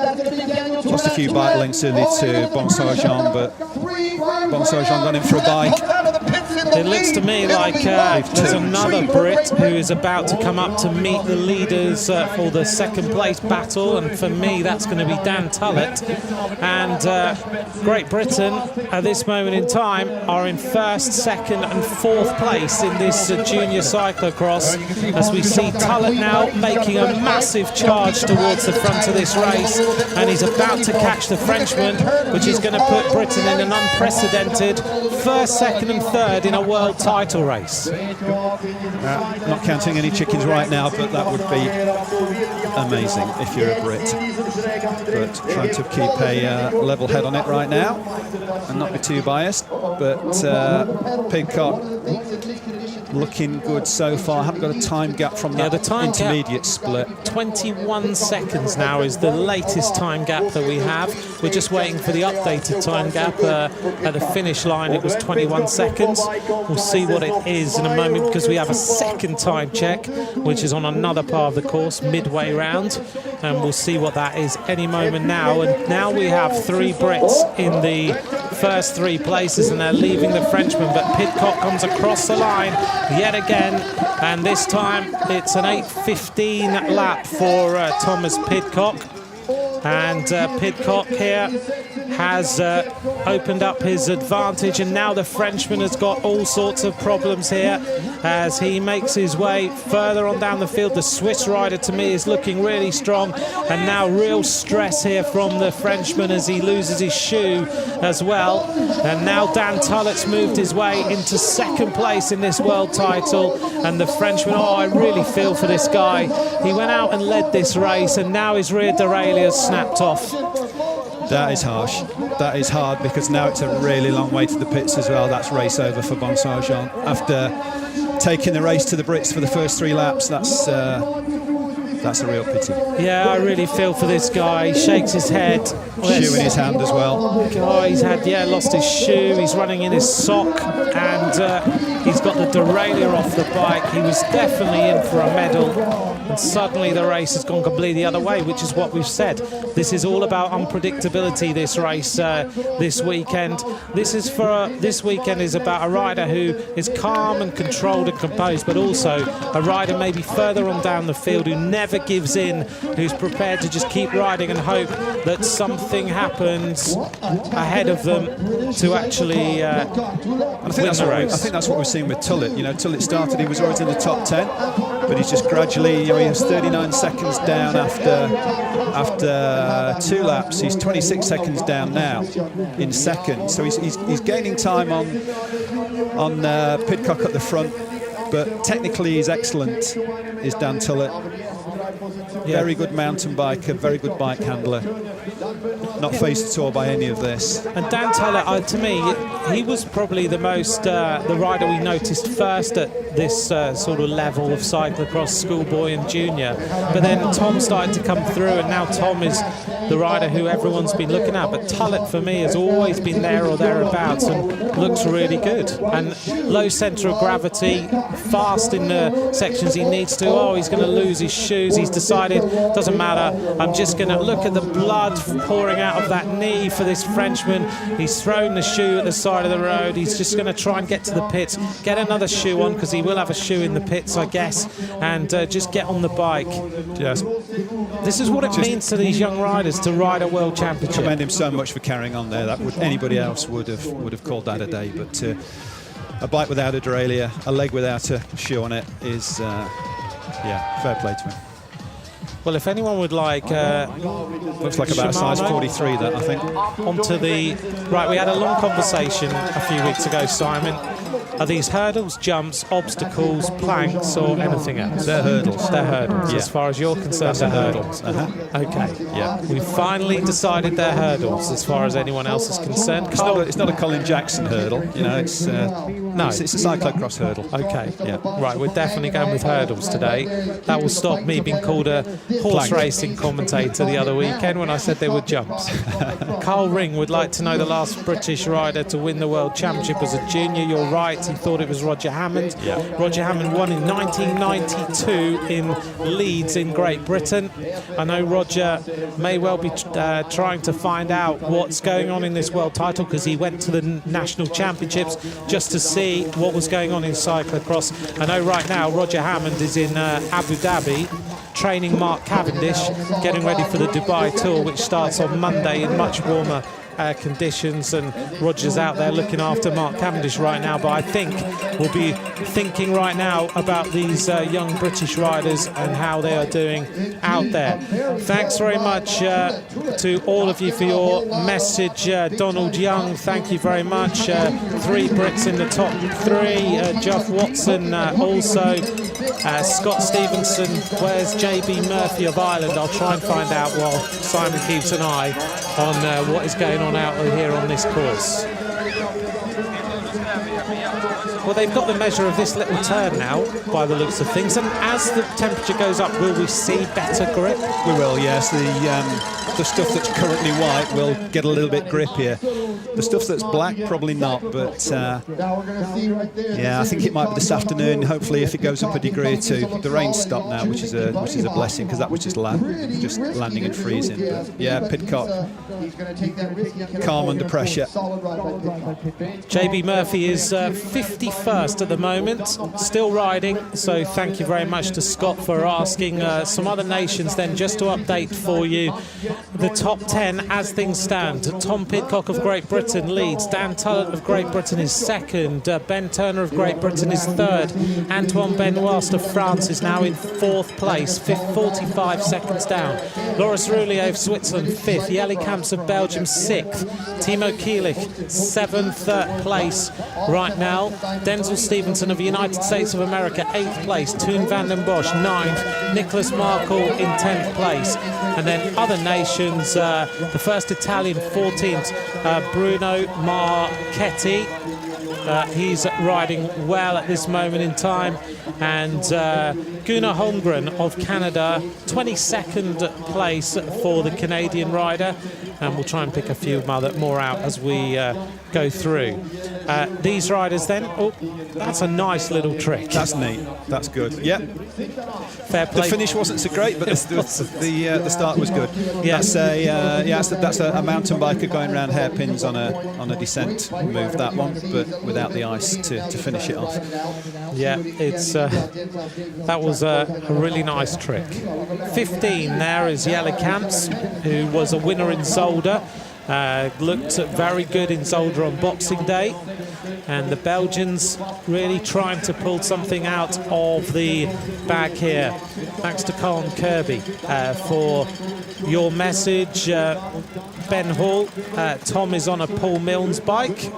Lost a few bike lengths early to Bonsarjon, but Bonsarjon got in for a bike. It looks to me like there's another Brit who is about to come up to meet the leaders for the second place battle, and for me that's going to be Dan Tullett. And Great Britain at this moment in time are in 1st, 2nd and 4th place in this junior cyclocross, as we see Tullett now making a massive charge towards the front of this race, and he's about to catch the Frenchman, which is going to put Britain in an unprecedented 1st, 2nd and 3rd in a world title race. Not counting any chickens right now, but that would be amazing if you're a Brit. But trying to keep a level head on it right now and not be too biased. But Pidcock looking good so far. Haven't got a time gap from that intermediate split. 21 seconds now is the latest time gap that we have. We're just waiting for the updated time gap. At the finish line it was 21 seconds. We'll see what it is in a moment, because we have a second time check, which is on another part of the course, midway round, and we'll see what that is any moment now. And now we have 3 Brits in the first 3 places, and they're leaving the Frenchman, but Pidcock comes across the line yet again, and this time it's an 8:15 lap for Thomas Pidcock. And Pidcock here has opened up his advantage, and now the Frenchman has got all sorts of problems here as he makes his way further on down the field. The Swiss rider, to me, is looking really strong, and now real stress here from the Frenchman as he loses his shoe as well. And now Dan Tullett's moved his way into second place in this world title, and the Frenchman, oh, I really feel for this guy. He went out and led this race, and now his rear derailleur snapped off. That is harsh. That is hard, because now it's a really long way to the pits as well. That's race over for Bonsoir Jean. After taking the race to the Brits for the first 3 laps, that's a real pity. Yeah, I really feel for this guy. He shakes his head. Shoe in his hand as well. Oh, he's had, lost his shoe. He's running in his sock, and he's got the derailleur off the bike. He was definitely in for a medal, and suddenly the race has gone completely the other way, which is what we've said. This is all about unpredictability, this race this weekend. This weekend is about a rider who is calm and controlled and composed, but also a rider maybe further on down the field who never gives in, who's prepared to just keep riding and hope that something happens ahead of them to actually win the race. I think that's what we're seeing with Tullett. You know, Tullett started, he was always in the top 10, but he's just gradually, he was 39 seconds down after 2 laps. He's 26 seconds down now in second. So he's gaining time on Pidcock at the front, but technically he's excellent, is Dan Tullett. Very good mountain biker, very good bike handler. Not faced at all by any of this. And Dan Tullett, to me, he was probably the rider we noticed first at this sort of level of cyclocross, schoolboy and junior. But then Tom started to come through, and now Tom is the rider who everyone's been looking at. But Tullett, for me, has always been there or thereabouts and looks really good. And low centre of gravity, fast in the sections he needs to. Oh, he's going to lose his shoes. He's decided, doesn't matter, I'm just going to look at the blood pouring out of that knee for this Frenchman. He's thrown the shoe at the side of the road. He's just going to try and get to the pits, get another shoe on, because he will have a shoe in the pits, I guess, and just get on the bike. Yes. This is what it means to these young riders to ride a world championship. I commend him so much for carrying on there. Anybody else would have called that a day, but a bike without a derailleur, a leg without a shoe on it is fair play to him. Well, if anyone would like... looks like about a size 43, that, I think. Onto the... Right, we had a long conversation a few weeks ago, Simon. Are these hurdles, jumps, obstacles, planks, or anything else? They're hurdles. They're hurdles. Yeah. As far as you're concerned, they're hurdles. Okay. Yeah. We finally decided they're hurdles as far as anyone else is concerned. It's not a Colin Jackson hurdle, you know. It's it's a cyclo-cross hurdle. Okay. Yeah. Right, we're definitely going with hurdles today. That will stop me being called a horse racing commentator the other weekend when I said they were jumps. Carl Ring would like to know the last British rider to win the World Championship as a junior. You're right, he thought it was Roger Hammond. Yeah. Roger Hammond won in 1992 in Leeds in Great Britain. I know Roger may well be trying to find out what's going on in this world title, because he went to the national championships just to see what was going on in cyclocross. I know right now Roger Hammond is in Abu Dhabi training Mark Cavendish, getting ready for the Dubai Tour, which starts on Monday in much warmer conditions, and Roger's out there looking after Mark Cavendish right now. But I think we'll be thinking right now about these young British riders and how they are doing out there. Thanks very much to all of you for your message. Donald Young, thank you very much. 3 Brits in the top 3. Geoff Watson also. Scott Stevenson. Where's JB Murphy of Ireland? I'll try and find out while Simon keeps an eye on what is going on out here on this course. Well, they've got the measure of this little turn now, by the looks of things, and as the temperature goes up, will we see better grip? We will, yes. The stuff that's currently white will get a little bit grippier. The stuff that's black, probably not, but yeah, I think it might be this afternoon. Hopefully, if it goes up a degree or two. The rain's stopped now, which is a blessing, because that was just landing and freezing. But yeah, Pidcock, calm under pressure. JB Murphy is 51st at the moment, still riding. So thank you very much to Scott for asking. Some other nations then, just to update for you. The top 10 as things stand. Tom Pidcock of Great Britain leads. Dan Tullett of Great Britain is second. Ben Turner of Great Britain is third. Antoine Benoist of France is now in fourth place, 45 seconds down. Loris Roulier of Switzerland fifth. Jelle Kamps of Belgium sixth. Timo Kielich seventh place right now. Denzel Stevenson of the United States of America eighth place. Toon van den Bosch ninth. Nicholas Markle in 10th place. And then other nations, the first Italian 14th, Bruno Marchetti. He's riding well at this moment in time. And Gunnar Holmgren of Canada, 22nd place for the Canadian rider. And we'll try and pick a few more out as we go through. These riders then, oh, that's a nice little trick. That's neat. That's good. Yep. Fair play. The finish wasn't so great, but the start was good. Yeah. That's a mountain biker going around hairpins on a descent move, that one, but without the ice to finish it off. Yeah, it's that was a really nice trick. 15 there is Jelle Kamps, who was a winner in Zolder. Looked very good in Zolder on Boxing Day. And the Belgians really trying to pull something out of the bag here. Thanks to Colin Kirby for your message. Ben Hall, Tom is on a Paul Milnes bike,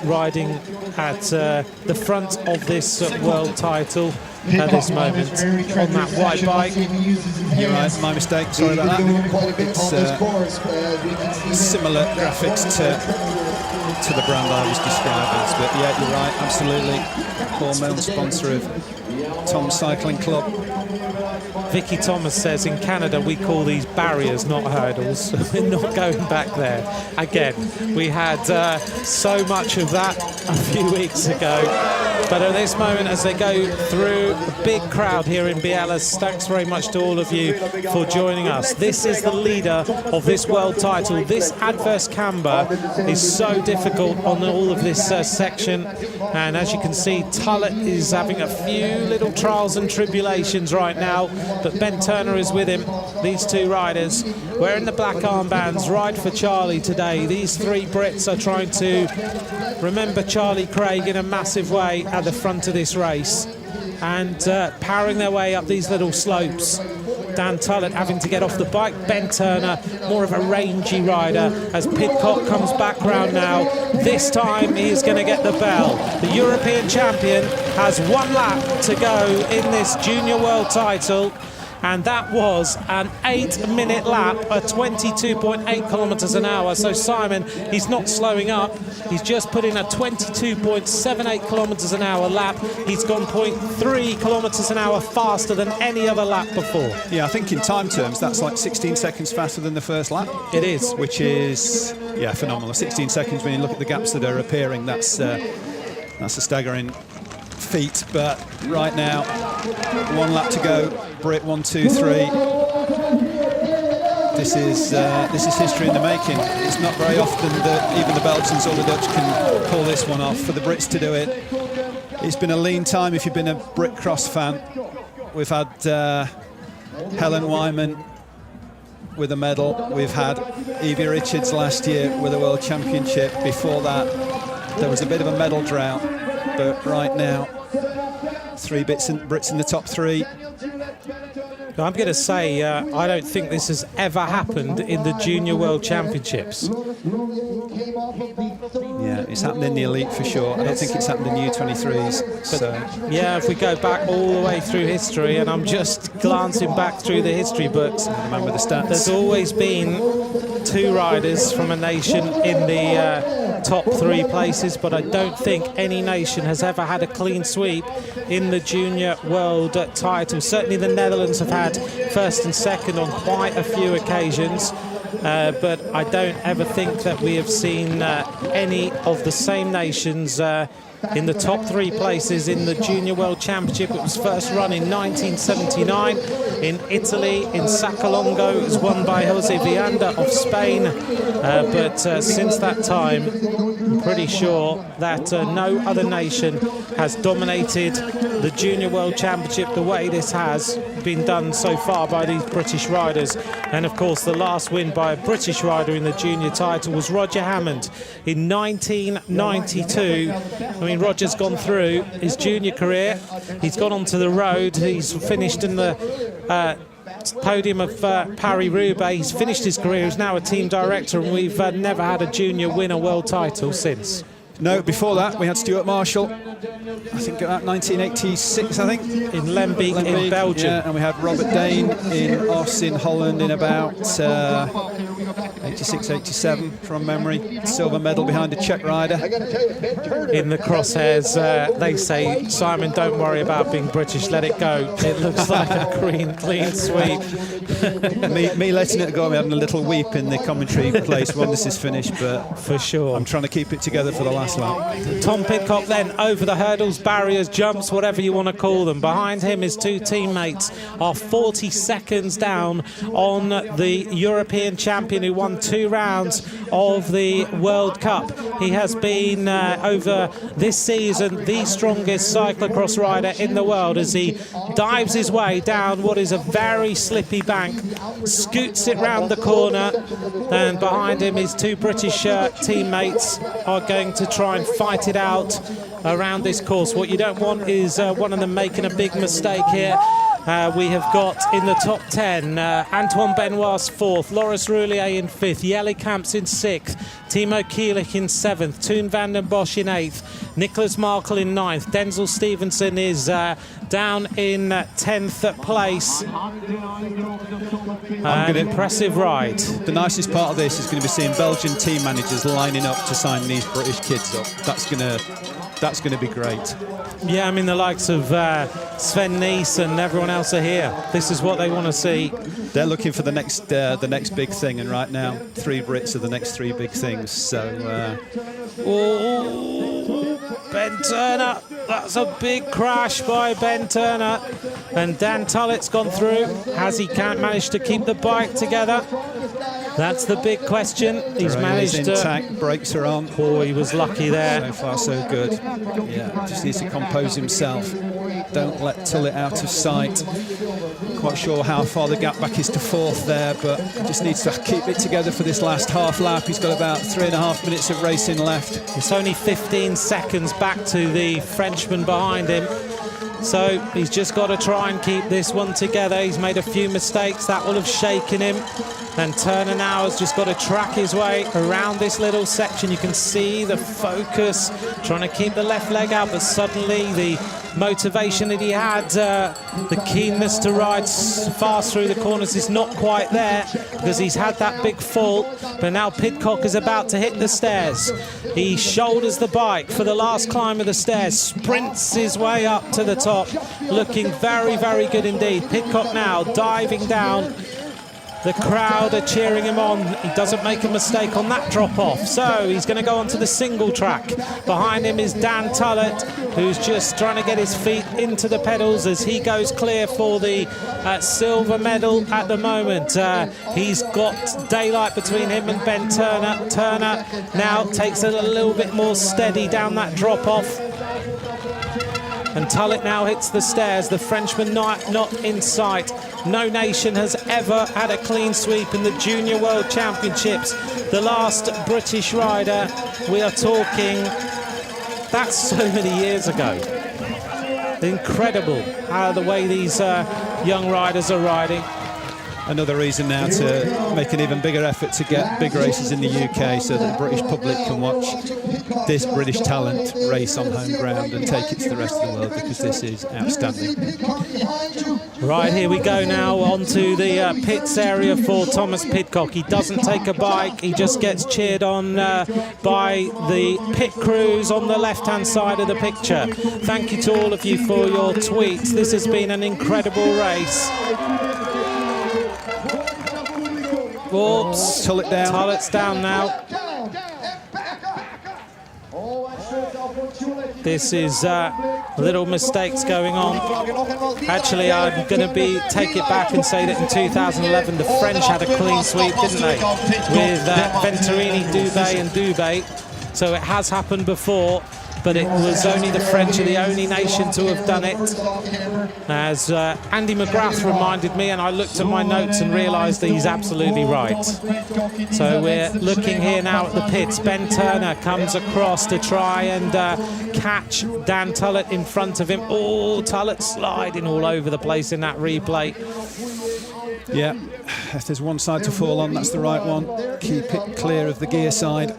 riding at the front of this world title at this moment on that white bike. You're right, my mistake, sorry about that. It's similar graphics to the brand I was describing, but yeah, you're right, absolutely. Paul Milnes, sponsor of Tom's Cycling Club. Vicky Thomas says in Canada we call these barriers, not hurdles. We're not going back there. Again, we had so much of that a few weeks ago. But at this moment, as they go through a big crowd here in Bieles, thanks very much to all of you for joining us. This is the leader of this world title. This adverse camber is so difficult on all of this section. And as you can see, Tullett is having a few little trials and tribulations right now. But Ben Turner is with him. These two riders wearing the black armbands, ride for Charlie today. These three Brits are trying to remember Charlie Craig in a massive way at the front of this race, and powering their way up these little slopes. Dan Tullett having to get off the bike. Ben Turner, more of a rangy rider, as Pidcock comes back round now. This time he is going to get the bell. The European champion has 1 lap to go in this junior world title. And that was an 8-minute lap at 22.8 kilometres an hour. So Simon, he's not slowing up. He's just put in a 22.78 kilometres an hour lap. He's gone 0.3 kilometres an hour faster than any other lap before. Yeah, I think in time terms, that's like 16 seconds faster than the first lap. It is. Which is, yeah, phenomenal. 16 seconds, when you look at the gaps that are appearing, that's a staggering feat. But right now, 1 lap to go. Brit 1, 2, 3. This is history in the making. It's not very often that even the Belgians or the Dutch can pull this one off. For the Brits to do it, it's been a lean time if you've been a Brit Cross fan. We've had Helen Wyman with a medal. We've had Evie Richards last year with a World Championship. Before that, there was a bit of a medal drought. But right now, 3 Brits in the top 3. I'm going to say I don't think this has ever happened in the Junior World Championships. Yeah, it's happened in the elite for sure. I don't think it's happened in U23s. So. Yeah, if we go back all the way through history, and I'm just glancing back through the history books, Remember the stats. there's always been 2 riders from a nation in the top 3 places, but I don't think any nation has ever had a clean sweep in the junior world title. Certainly the Netherlands have had first and second on quite a few occasions. But I don't ever think that we have seen any of the same nations in the top 3 places in the Junior World Championship. It was first run in 1979 in Italy, in Sacalongo. It was won by Jose Vianda of Spain. But since that time, I'm pretty sure that no other nation has dominated the Junior World Championship the way this has been done so far by these British riders. And of course, the last win by a British rider in the junior title was Roger Hammond in 1992. I mean, Roger's gone through his junior career. He's gone onto the road. He's finished in the podium of Paris-Roubaix. He's finished his career. He's now a team director, and we've never had a junior win a world title since. No, before that we had Stuart Marshall, I think about 1986, I think. In Lembeek in Belgium. Yeah, and we had Robert Dane in Os in Holland in about 86, 87 from memory. Silver medal behind a Czech rider. In the crosshairs, they say, Simon, don't worry about being British, let it go. It looks like a clean sweep. me letting it go, I'm having a little weep in the commentary place when this is finished, but for sure. I'm trying to keep it together for the last lap. Tom Pidcock then over the hurdles, barriers, jumps, whatever you want to call them. Behind him, his 2 teammates are 40 seconds down on the European champion who won 2 rounds of the World Cup. He has been over this season the strongest cyclocross rider in the world as he dives his way down what is a very slippy bank, scoots it round the corner, and behind him his 2 British teammates are going to try and fight it out around this course. What you don't want is one of them making a big mistake here. We have got in the top 10 Antoine Benoit's 4th, Loris Roulier in 5th, Jelle Kamps in 6th, Timo Kielich in 7th, Toon van den Bosch in 8th, Nicholas Markel in 9th, Denzel Stevenson is down in 10th place. An impressive ride. The nicest part of this is going to be seeing Belgian team managers lining up to sign these British kids up. That's going to be great. Yeah, I mean, the likes of Sven Nys and everyone else are here. This is what they want to see. They're looking for the next big thing, and right now 3 Brits are the next 3 big things. So Ben Turner, that's a big crash by Ben Turner, and Dan Tullett's gone through. Has he can't manage to keep the bike together? That's the big question. He's managed intact, brakes are on. Oh, he was lucky there. So far so good. Yeah, just needs to compose himself. Don't let Tullett out of sight. Quite sure how far the gap back is to 4th there, but just needs to keep it together for this last half lap. He's got about 3.5 minutes of racing left. It's only 15 seconds back to the Frenchman behind him. So he's just got to try and keep this one together. He's made a few mistakes that will have shaken him. And Turner now has just got to track his way around this little section. You can see the focus, trying to keep the left leg out, but suddenly the motivation that he had, the keenness to ride fast through the corners is not quite there because he's had that big fall. But now Pidcock is about to hit the stairs. He shoulders the bike for the last climb of the stairs, sprints his way up to the top, looking very, very good indeed. Pidcock now diving down. The crowd are cheering him on. He doesn't make a mistake on that drop-off. So he's going to go onto the single track. Behind him is Dan Tullett, who's just trying to get his feet into the pedals as he goes clear for the silver medal at the moment. He's got daylight between him and Ben Turner. Turner now takes it a little bit more steady down that drop-off. And Tullett now hits the stairs. The Frenchman not in sight. No nation has ever had a clean sweep in the Junior World Championships. The last British rider, we are talking, that's so many years ago. Incredible how the way these young riders are riding. another reason now to make an even bigger effort to get big races in the UK so that the British public can watch this British talent race on home ground and take it to the rest of the world, because this is outstanding. Right, here we go now onto the pits area for Thomas Pidcock. He doesn't take a bike, he just gets cheered on by the pit crews on the left-hand side of the picture. Thank you to all of you for your tweets. This has been an incredible race. Oops, Tull it down. Tullett's down now. This is little mistakes going on. Actually, I'm going to take it back and say that in 2011 the French had a clean sweep, didn't they? With Venturini, Dubé and Dubé. So it has happened before, but it was only the French are the only nation to have done it. As Andy McGrath reminded me, and I looked at my notes and realised that he's absolutely right. So we're looking here now at the pits. Ben Turner comes across to try and catch Dan Tullett in front of him. Oh, Tullett sliding all over the place in that replay. Yeah, if there's one side to fall on, that's the right one. Keep it clear of the gear side.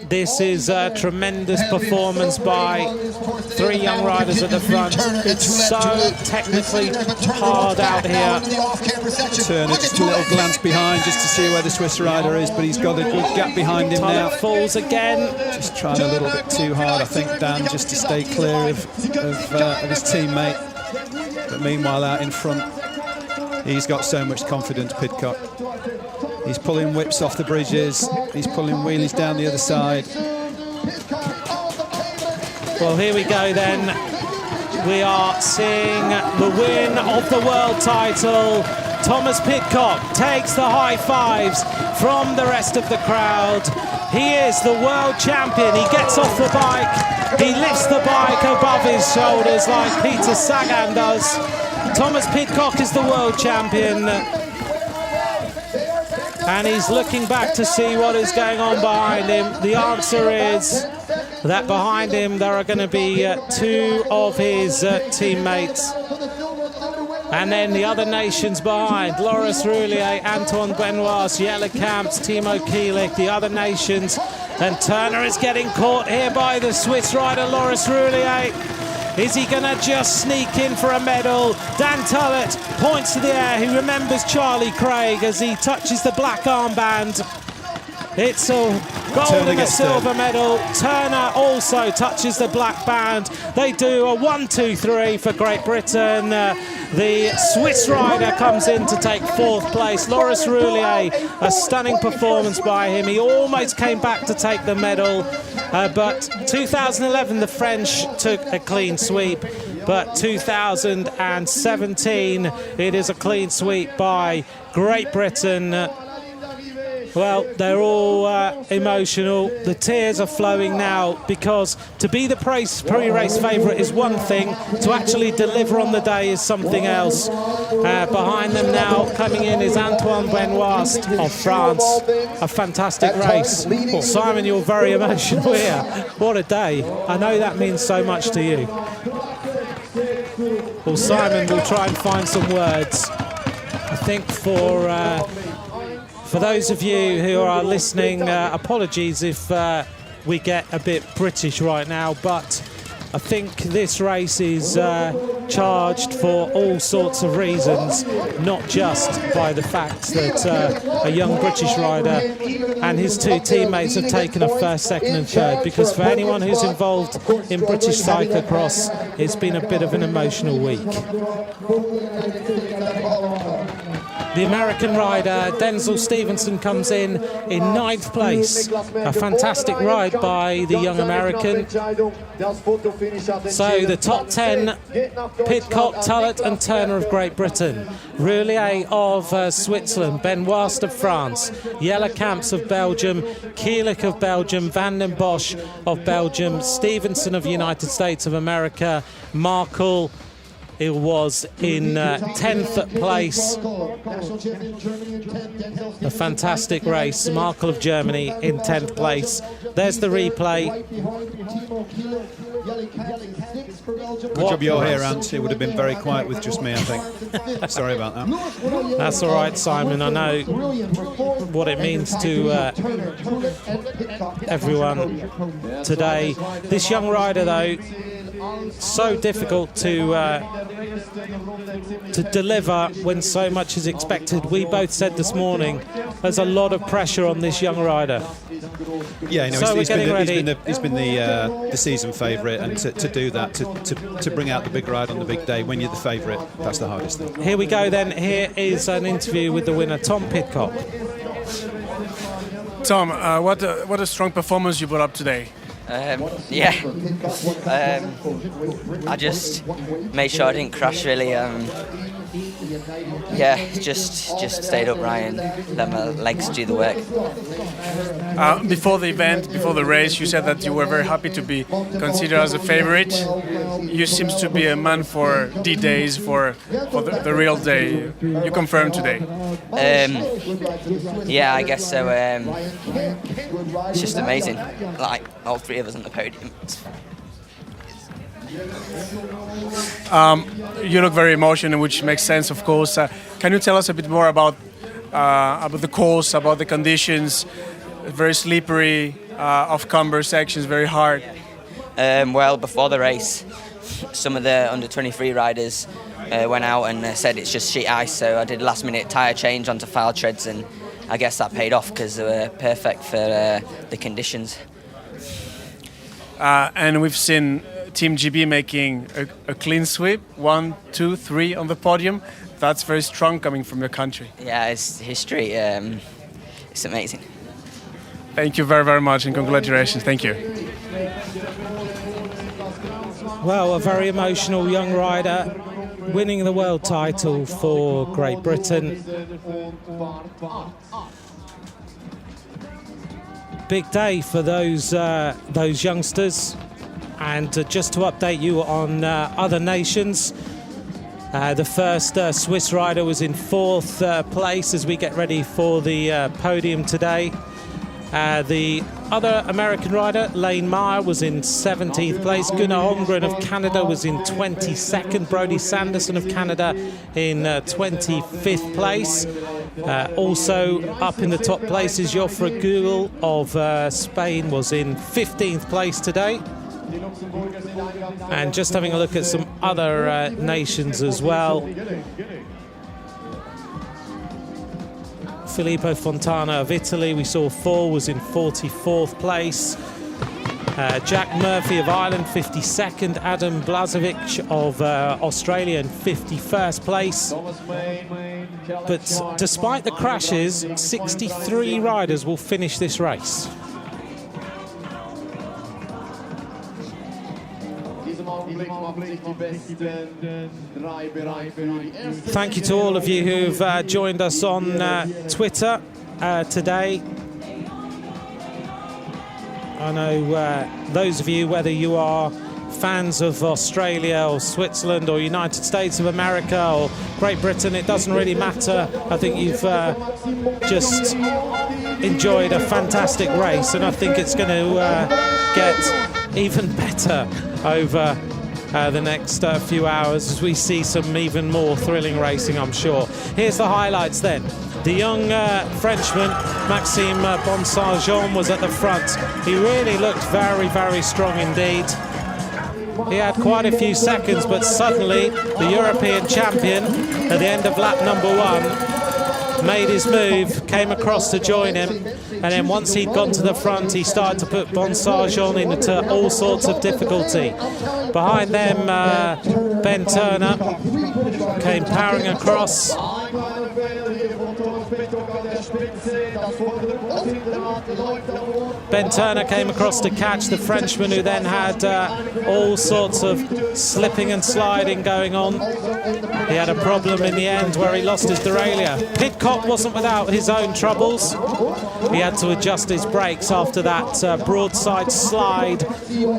This is a tremendous performance by three young riders at the front. It's so technically hard out here. Turner just a little glance behind just to see where the Swiss rider is, but he's got a good gap behind him now. Falls again. Just trying a little bit too hard, I think, Dan, just to stay clear of his teammate. But meanwhile, out in front, he's got so much confidence, Pidcock. He's pulling whips off the bridges. He's pulling wheelies down the other side. Well, here we go then. We are seeing the win of the world title. Thomas Pidcock takes the high fives from the rest of the crowd. He is the world champion. He gets off the bike. He lifts the bike above his shoulders like Peter Sagan does. Thomas Pidcock is the world champion. And he's looking back to see what is going on behind him. The answer is that behind him there are going to be two of his teammates. And then the other nations behind, Loris Roulier, Antoine Benoit, Jelle Kamps, Timo Kielik, the other nations. And Turner is getting caught here by the Swiss rider, Loris Roulier. Is he going to just sneak in for a medal? Dan Tullett points to the air. He remembers Charlie Craig as he touches the black armband. It's a gold and a silver medal. Turner also touches the black band. They do a 1-2-3 for Great Britain. The Swiss rider comes in to take fourth place. Loris Roulier, a stunning performance by him. He almost came back to take the medal. But 2011, the French took a clean sweep. But 2017, it is a clean sweep by Great Britain. Well, they're all emotional. The tears are flowing now because to be the pre-race favourite is one thing. To actually deliver on the day is something else. Behind them now, coming in, is Antoine Benoit of France. A fantastic race. Simon, you're very emotional here. What a day. I know that means so much to you. Well, Simon will try and find some words. I think for those of you who are listening, apologies if we get a bit British right now, but I think this race is charged for all sorts of reasons, not just by the fact that a young British rider and his two teammates have taken a first, second and third, because for anyone who's involved in British cyclocross, it's been a bit of an emotional week. The American rider, Denzel Stevenson, comes in ninth place. A fantastic ride by the young American. So the top 10, Pidcock, Tullett and Turner of Great Britain. Roulier of Switzerland, Benoit of France, Jelle Kamps of Belgium, Kielik of Belgium, Van den Bosch of Belgium, Stevenson of United States of America, Markle. It was in 10th place. A fantastic race. Markle of Germany in 10th place. There's the replay. Good job you're here, Ant. It would have been very quiet with just me, I think. Sorry about that. That's all right, Simon. I know what it means to everyone today. This young rider, though, so difficult to deliver when so much is expected. We both said this morning there's a lot of pressure on this young rider. Yeah, you know, so he's been ready. the season favourite, and to do that, to bring out the big ride on the big day when you're the favourite, that's the hardest thing. Here we go then. Here is an interview with the winner, Tom Pidcock. Tom, what a strong performance you put up today. I just made sure I didn't crash really. Just stayed upright and let my legs do the work. Before the event, before the race, you said that you were very happy to be considered as a favorite. You seem to be a man for D-days, for the real day. You confirmed today. I guess so. It's just amazing. Like all three of us on the podium. You look very emotional, which makes sense, of course. Can you tell us a bit more about the course, about the conditions? Very slippery, off-camber sections, very hard. Well, before the race, some of the under-23 riders went out and said it's just sheet ice, so I did a last-minute tyre change onto file treads, and I guess that paid off because they were perfect for the conditions. And we've seen Team GB making a clean sweep, 1, 2, 3 on the podium. That's very strong coming from your country. Yeah, it's history. It's amazing. Thank you very, very much, and congratulations. Thank you. Well, a very emotional young rider winning the world title for Great Britain. Big day for those youngsters. And just to update you on other nations, the first Swiss rider was in 4th place as we get ready for the podium today. The other American rider, Lane Meyer, was in 17th place. Gunnar Holmgren of Canada was in 22nd. Brody Sanderson of Canada in 25th place. Also up in the top places, Jofre Gugel of Spain was in 15th place today. And just having a look at some other nations as well. Filippo Fontana of Italy, we saw 4, was in 44th place. Jack Murphy of Ireland, 52nd. Adam Blažević of Australia in 51st place. But despite the crashes, 63 riders will finish this race. Thank you to all of you who've joined us on Twitter today. I know those of you, whether you are fans of Australia or Switzerland or United States of America or Great Britain, it doesn't really matter. I think you've just enjoyed a fantastic race, and I think it's going to get even better over the next few hours as we see some even more thrilling racing, I'm sure. Here's the highlights then. The young Frenchman, Maxime Bonsargeon, was at the front. He really looked very, very strong indeed. He had quite a few seconds, but suddenly the European champion at the end of lap number 1 made his move, came across to join him, and then once he'd gone to the front, he started to put Bonsargeon into all sorts of difficulty. Behind them, Ben Turner came powering across. Ben Turner came across to catch the Frenchman, who then had all sorts of slipping and sliding going on. He had a problem in the end where he lost his derailleur. Pidcock wasn't without his own troubles. He had to adjust his brakes after that broadside slide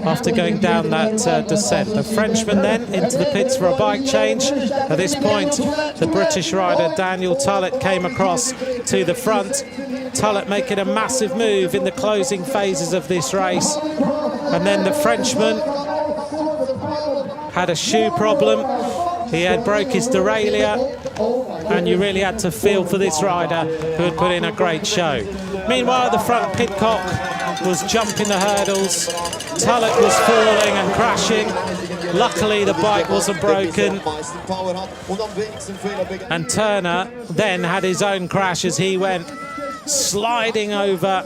after going down that descent. The Frenchman then into the pits for a bike change. At this point, the British rider Daniel Tullett came across to the front. Tullett making a massive move in the closing phases of this race. And then the Frenchman had a shoe problem. He had broke his derailleur, and you really had to feel for this rider who had put in a great show. Meanwhile, at the front, Pidcock was jumping the hurdles. Tullett was falling and crashing. Luckily, the bike wasn't broken. And Turner then had his own crash as he went sliding over.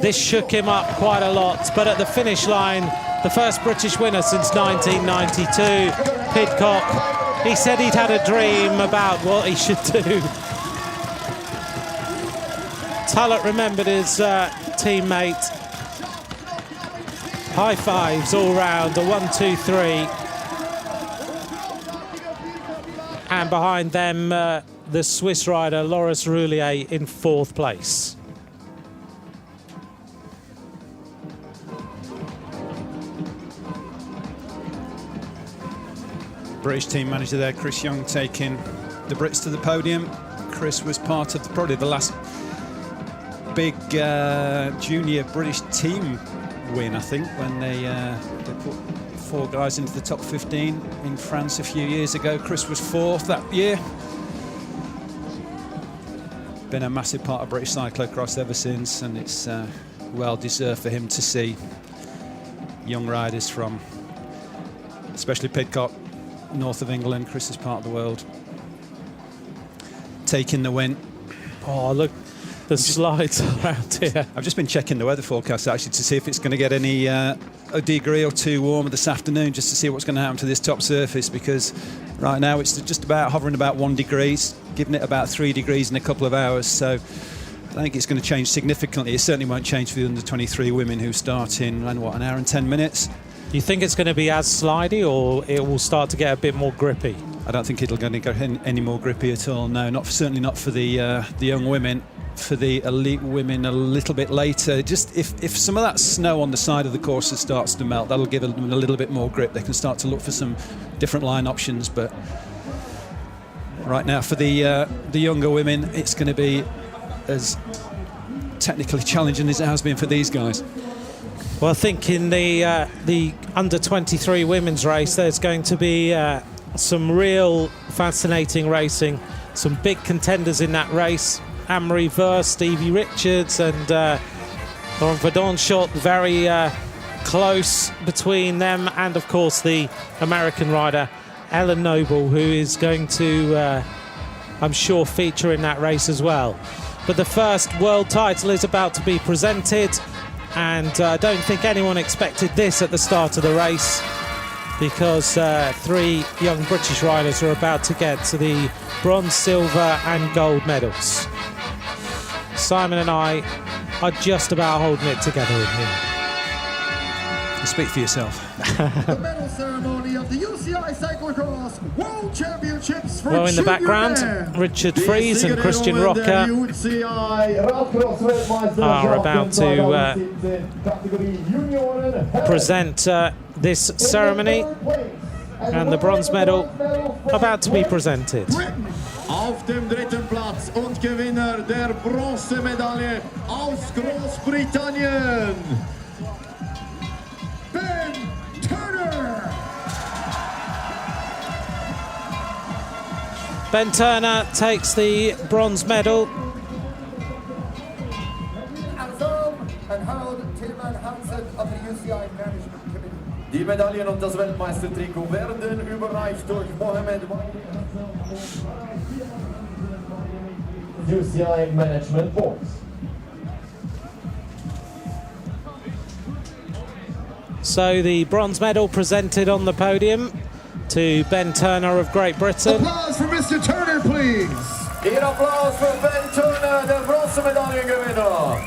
This shook him up quite a lot, but at the finish line, the first British winner since 1992, Pidcock, he said he'd had a dream about what he should do. Tullett remembered his teammate. High fives all round, a 1, 2, 3. And behind them, the Swiss rider, Loris Roulier, in 4th place. British team manager there, Chris Young, taking the Brits to the podium. Chris was part of probably the last big junior British team win, I think, when they put 4 guys into the top 15 in France a few years ago. Chris was 4th that year. Been a massive part of British cyclocross ever since, and it's well deserved for him to see young riders from, especially Pidcock, north of England. Chris is part of the world, taking the win. Oh, look, the slides around here. I've just been checking the weather forecast actually to see if it's going to get any a degree or 2 warmer this afternoon, just to see what's going to happen to this top surface, because right now it's just about hovering about 1 degree, giving it about 3 degrees in a couple of hours. So I think it's going to change significantly. It certainly won't change for the under 23 women who start in an hour and 10 minutes. Do you think it's going to be as slidey, or it will start to get a bit more grippy? I don't think it'll going to go any more grippy at all. No, certainly not for the young women. For the elite women, a little bit later. Just if some of that snow on the side of the course starts to melt, that'll give them a little bit more grip. They can start to look for some different line options. But right now, for the younger women, it's going to be as technically challenging as it has been for these guys. Well, I think in the under 23 women's race, there's going to be some real fascinating racing. Some big contenders in that race. Anne-Marie Verse, Stevie Richards, and Lauren Verdon shot very close between them, and of course the American rider Ellen Noble, who is going to, I'm sure, feature in that race as well. But the first world title is about to be presented, and I don't think anyone expected this at the start of the race, because 3 young British riders are about to get to the bronze, silver and gold medals. Simon and I are just about holding it together in here. Speak for yourself. The medal ceremony of the UCI Cyclo-cross World Championships for well, in the background, Richard Fries and Christian Rocker are about to present this ceremony, and the bronze medal about to be presented. Auf dem 3. Platz und Gewinner der Bronzemedaille aus Großbritannien, Ben Turner. Ben Turner takes the bronze medal. Die Medaillen und das Weltmeistertrikot werden überreicht durch Mohamed UCI Management Board. So the bronze medal presented on the podium to Ben Turner of Great Britain. Applause for Mr. Turner, please. Hier applaus für Ben Turner, der Bronzemedaillengewinner.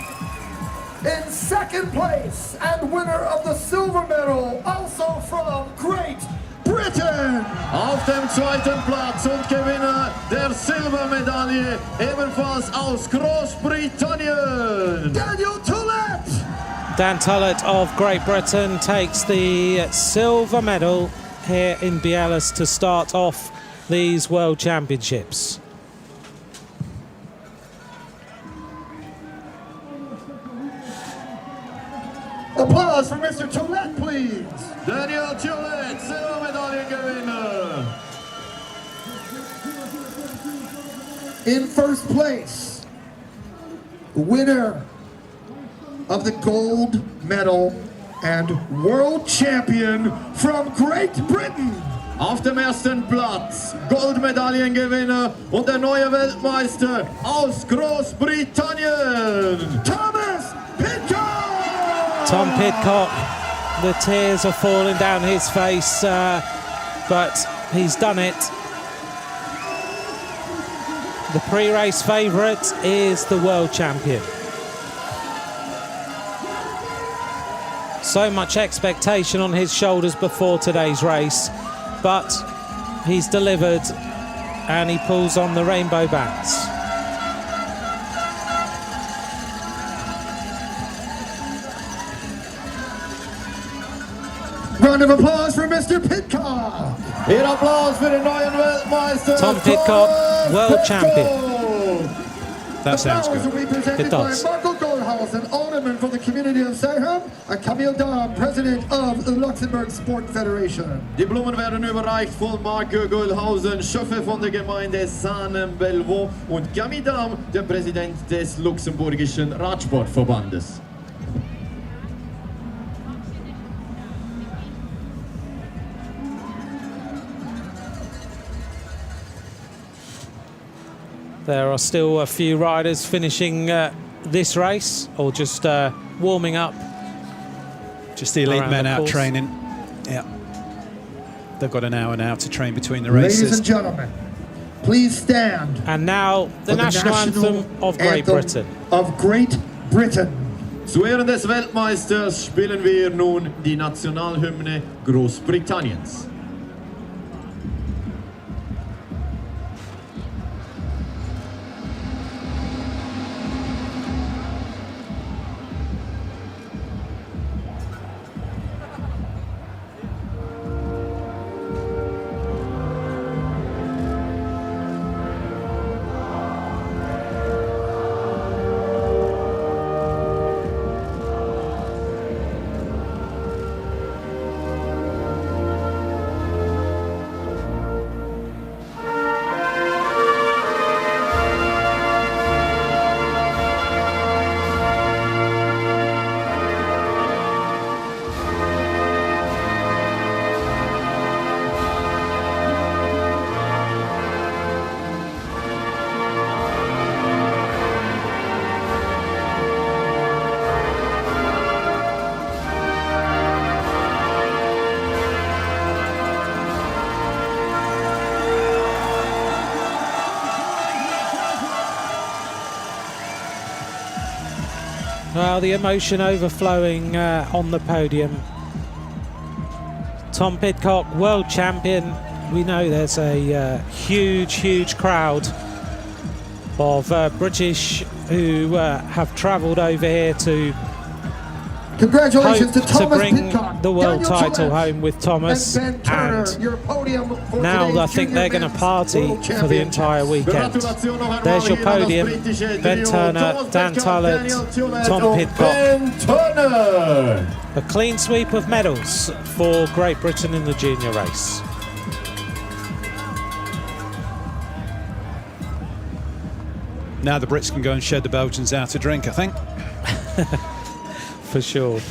In 2nd place and winner of the silver medal, also from Great Britain. Auf dem 2. Platz und Gewinner der Silbermedaille, ebenfalls aus Großbritannien, Daniel Tullett. Dan Tullett of Great Britain takes the silver medal here in Bieles to start off these World Championships. applause for Mr. Tollett, please. Daniel Tollett, silvermedaljen In first place, winner of the gold medal and world champion from Great Britain. Auf dem ersten Platz Goldmedaillengewinner und der neue Weltmeister aus Großbritannien, Thomas Pidcock! Tom Pidcock, the tears are falling down his face, but he's done it. The pre-race favourite is the world champion. So much expectation on his shoulders before today's race, but he's delivered and he pulls on the rainbow bands. Round of applause for Mr. Pidcock. Hier Applaus für den neuen Weltmeister Tom Pidcock, world champion. That sounds Flowers good. will be presented It does. by Marco Goldhaus, an alderman from the community of Seyham, and Camille Dam, president of the Luxembourg Sport Federation. Die Blumen werden überreicht von Marco Goldhausen, Chef von der Gemeinde Sanem-Bellevaux, und Camille Dam, der Präsident des luxemburgischen Radsportverbandes. There are still a few riders finishing this race or just warming up. Just the elite Around men the out course. training. Yeah. They've got an hour now to train between the Ladies races. and gentlemen, please stand And now the for national anthem of Great anthem Britain. Of Great Britain. Zu Ehren des Weltmeisters spielen wir nun die Nationalhymne Großbritanniens. Well, the emotion overflowing on the podium. Tom Pidcock, world champion. We know there's a huge crowd of British who have travelled over here to Congratulations hope to Thomas bring Pidcock, the world Daniel title Tollett, home with Thomas. and Ben Turner, And your podium for now today's I think junior they're going to men's party world for the entire weekend. There's your podium. Ben Turner, Dan Tullett, Tom Pidcock. Ben Turner! A clean sweep of medals for Great Britain in the junior race. Now the Brits can go and shed the Belgians out a drink, I think. For sure.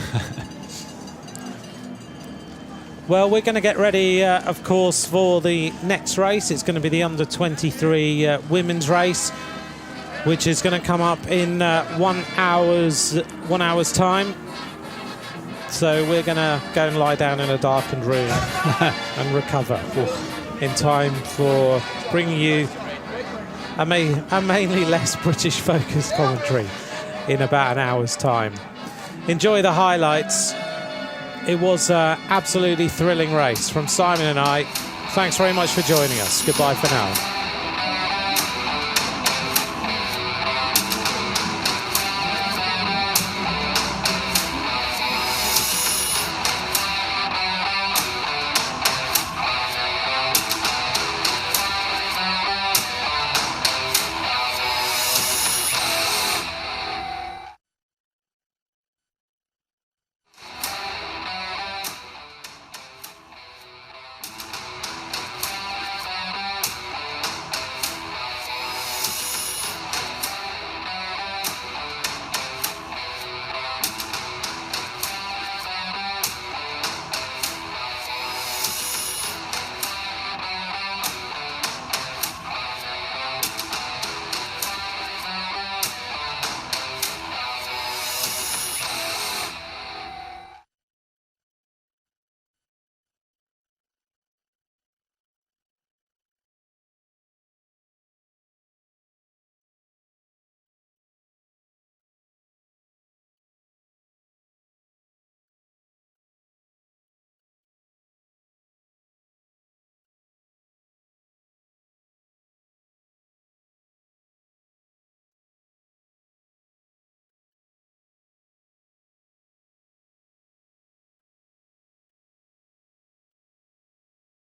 Well, we're going to get ready, of course, for the next race. It's going to be the under-23 women's race, which is going to come up in 1 hour's time. So we're going to go and lie down in a darkened room and recover in time for bringing you a mainly less British-focused commentary in about an hour's time. Enjoy the highlights. It was an absolutely thrilling race from Simon and I. Thanks very much for joining us. Goodbye for now.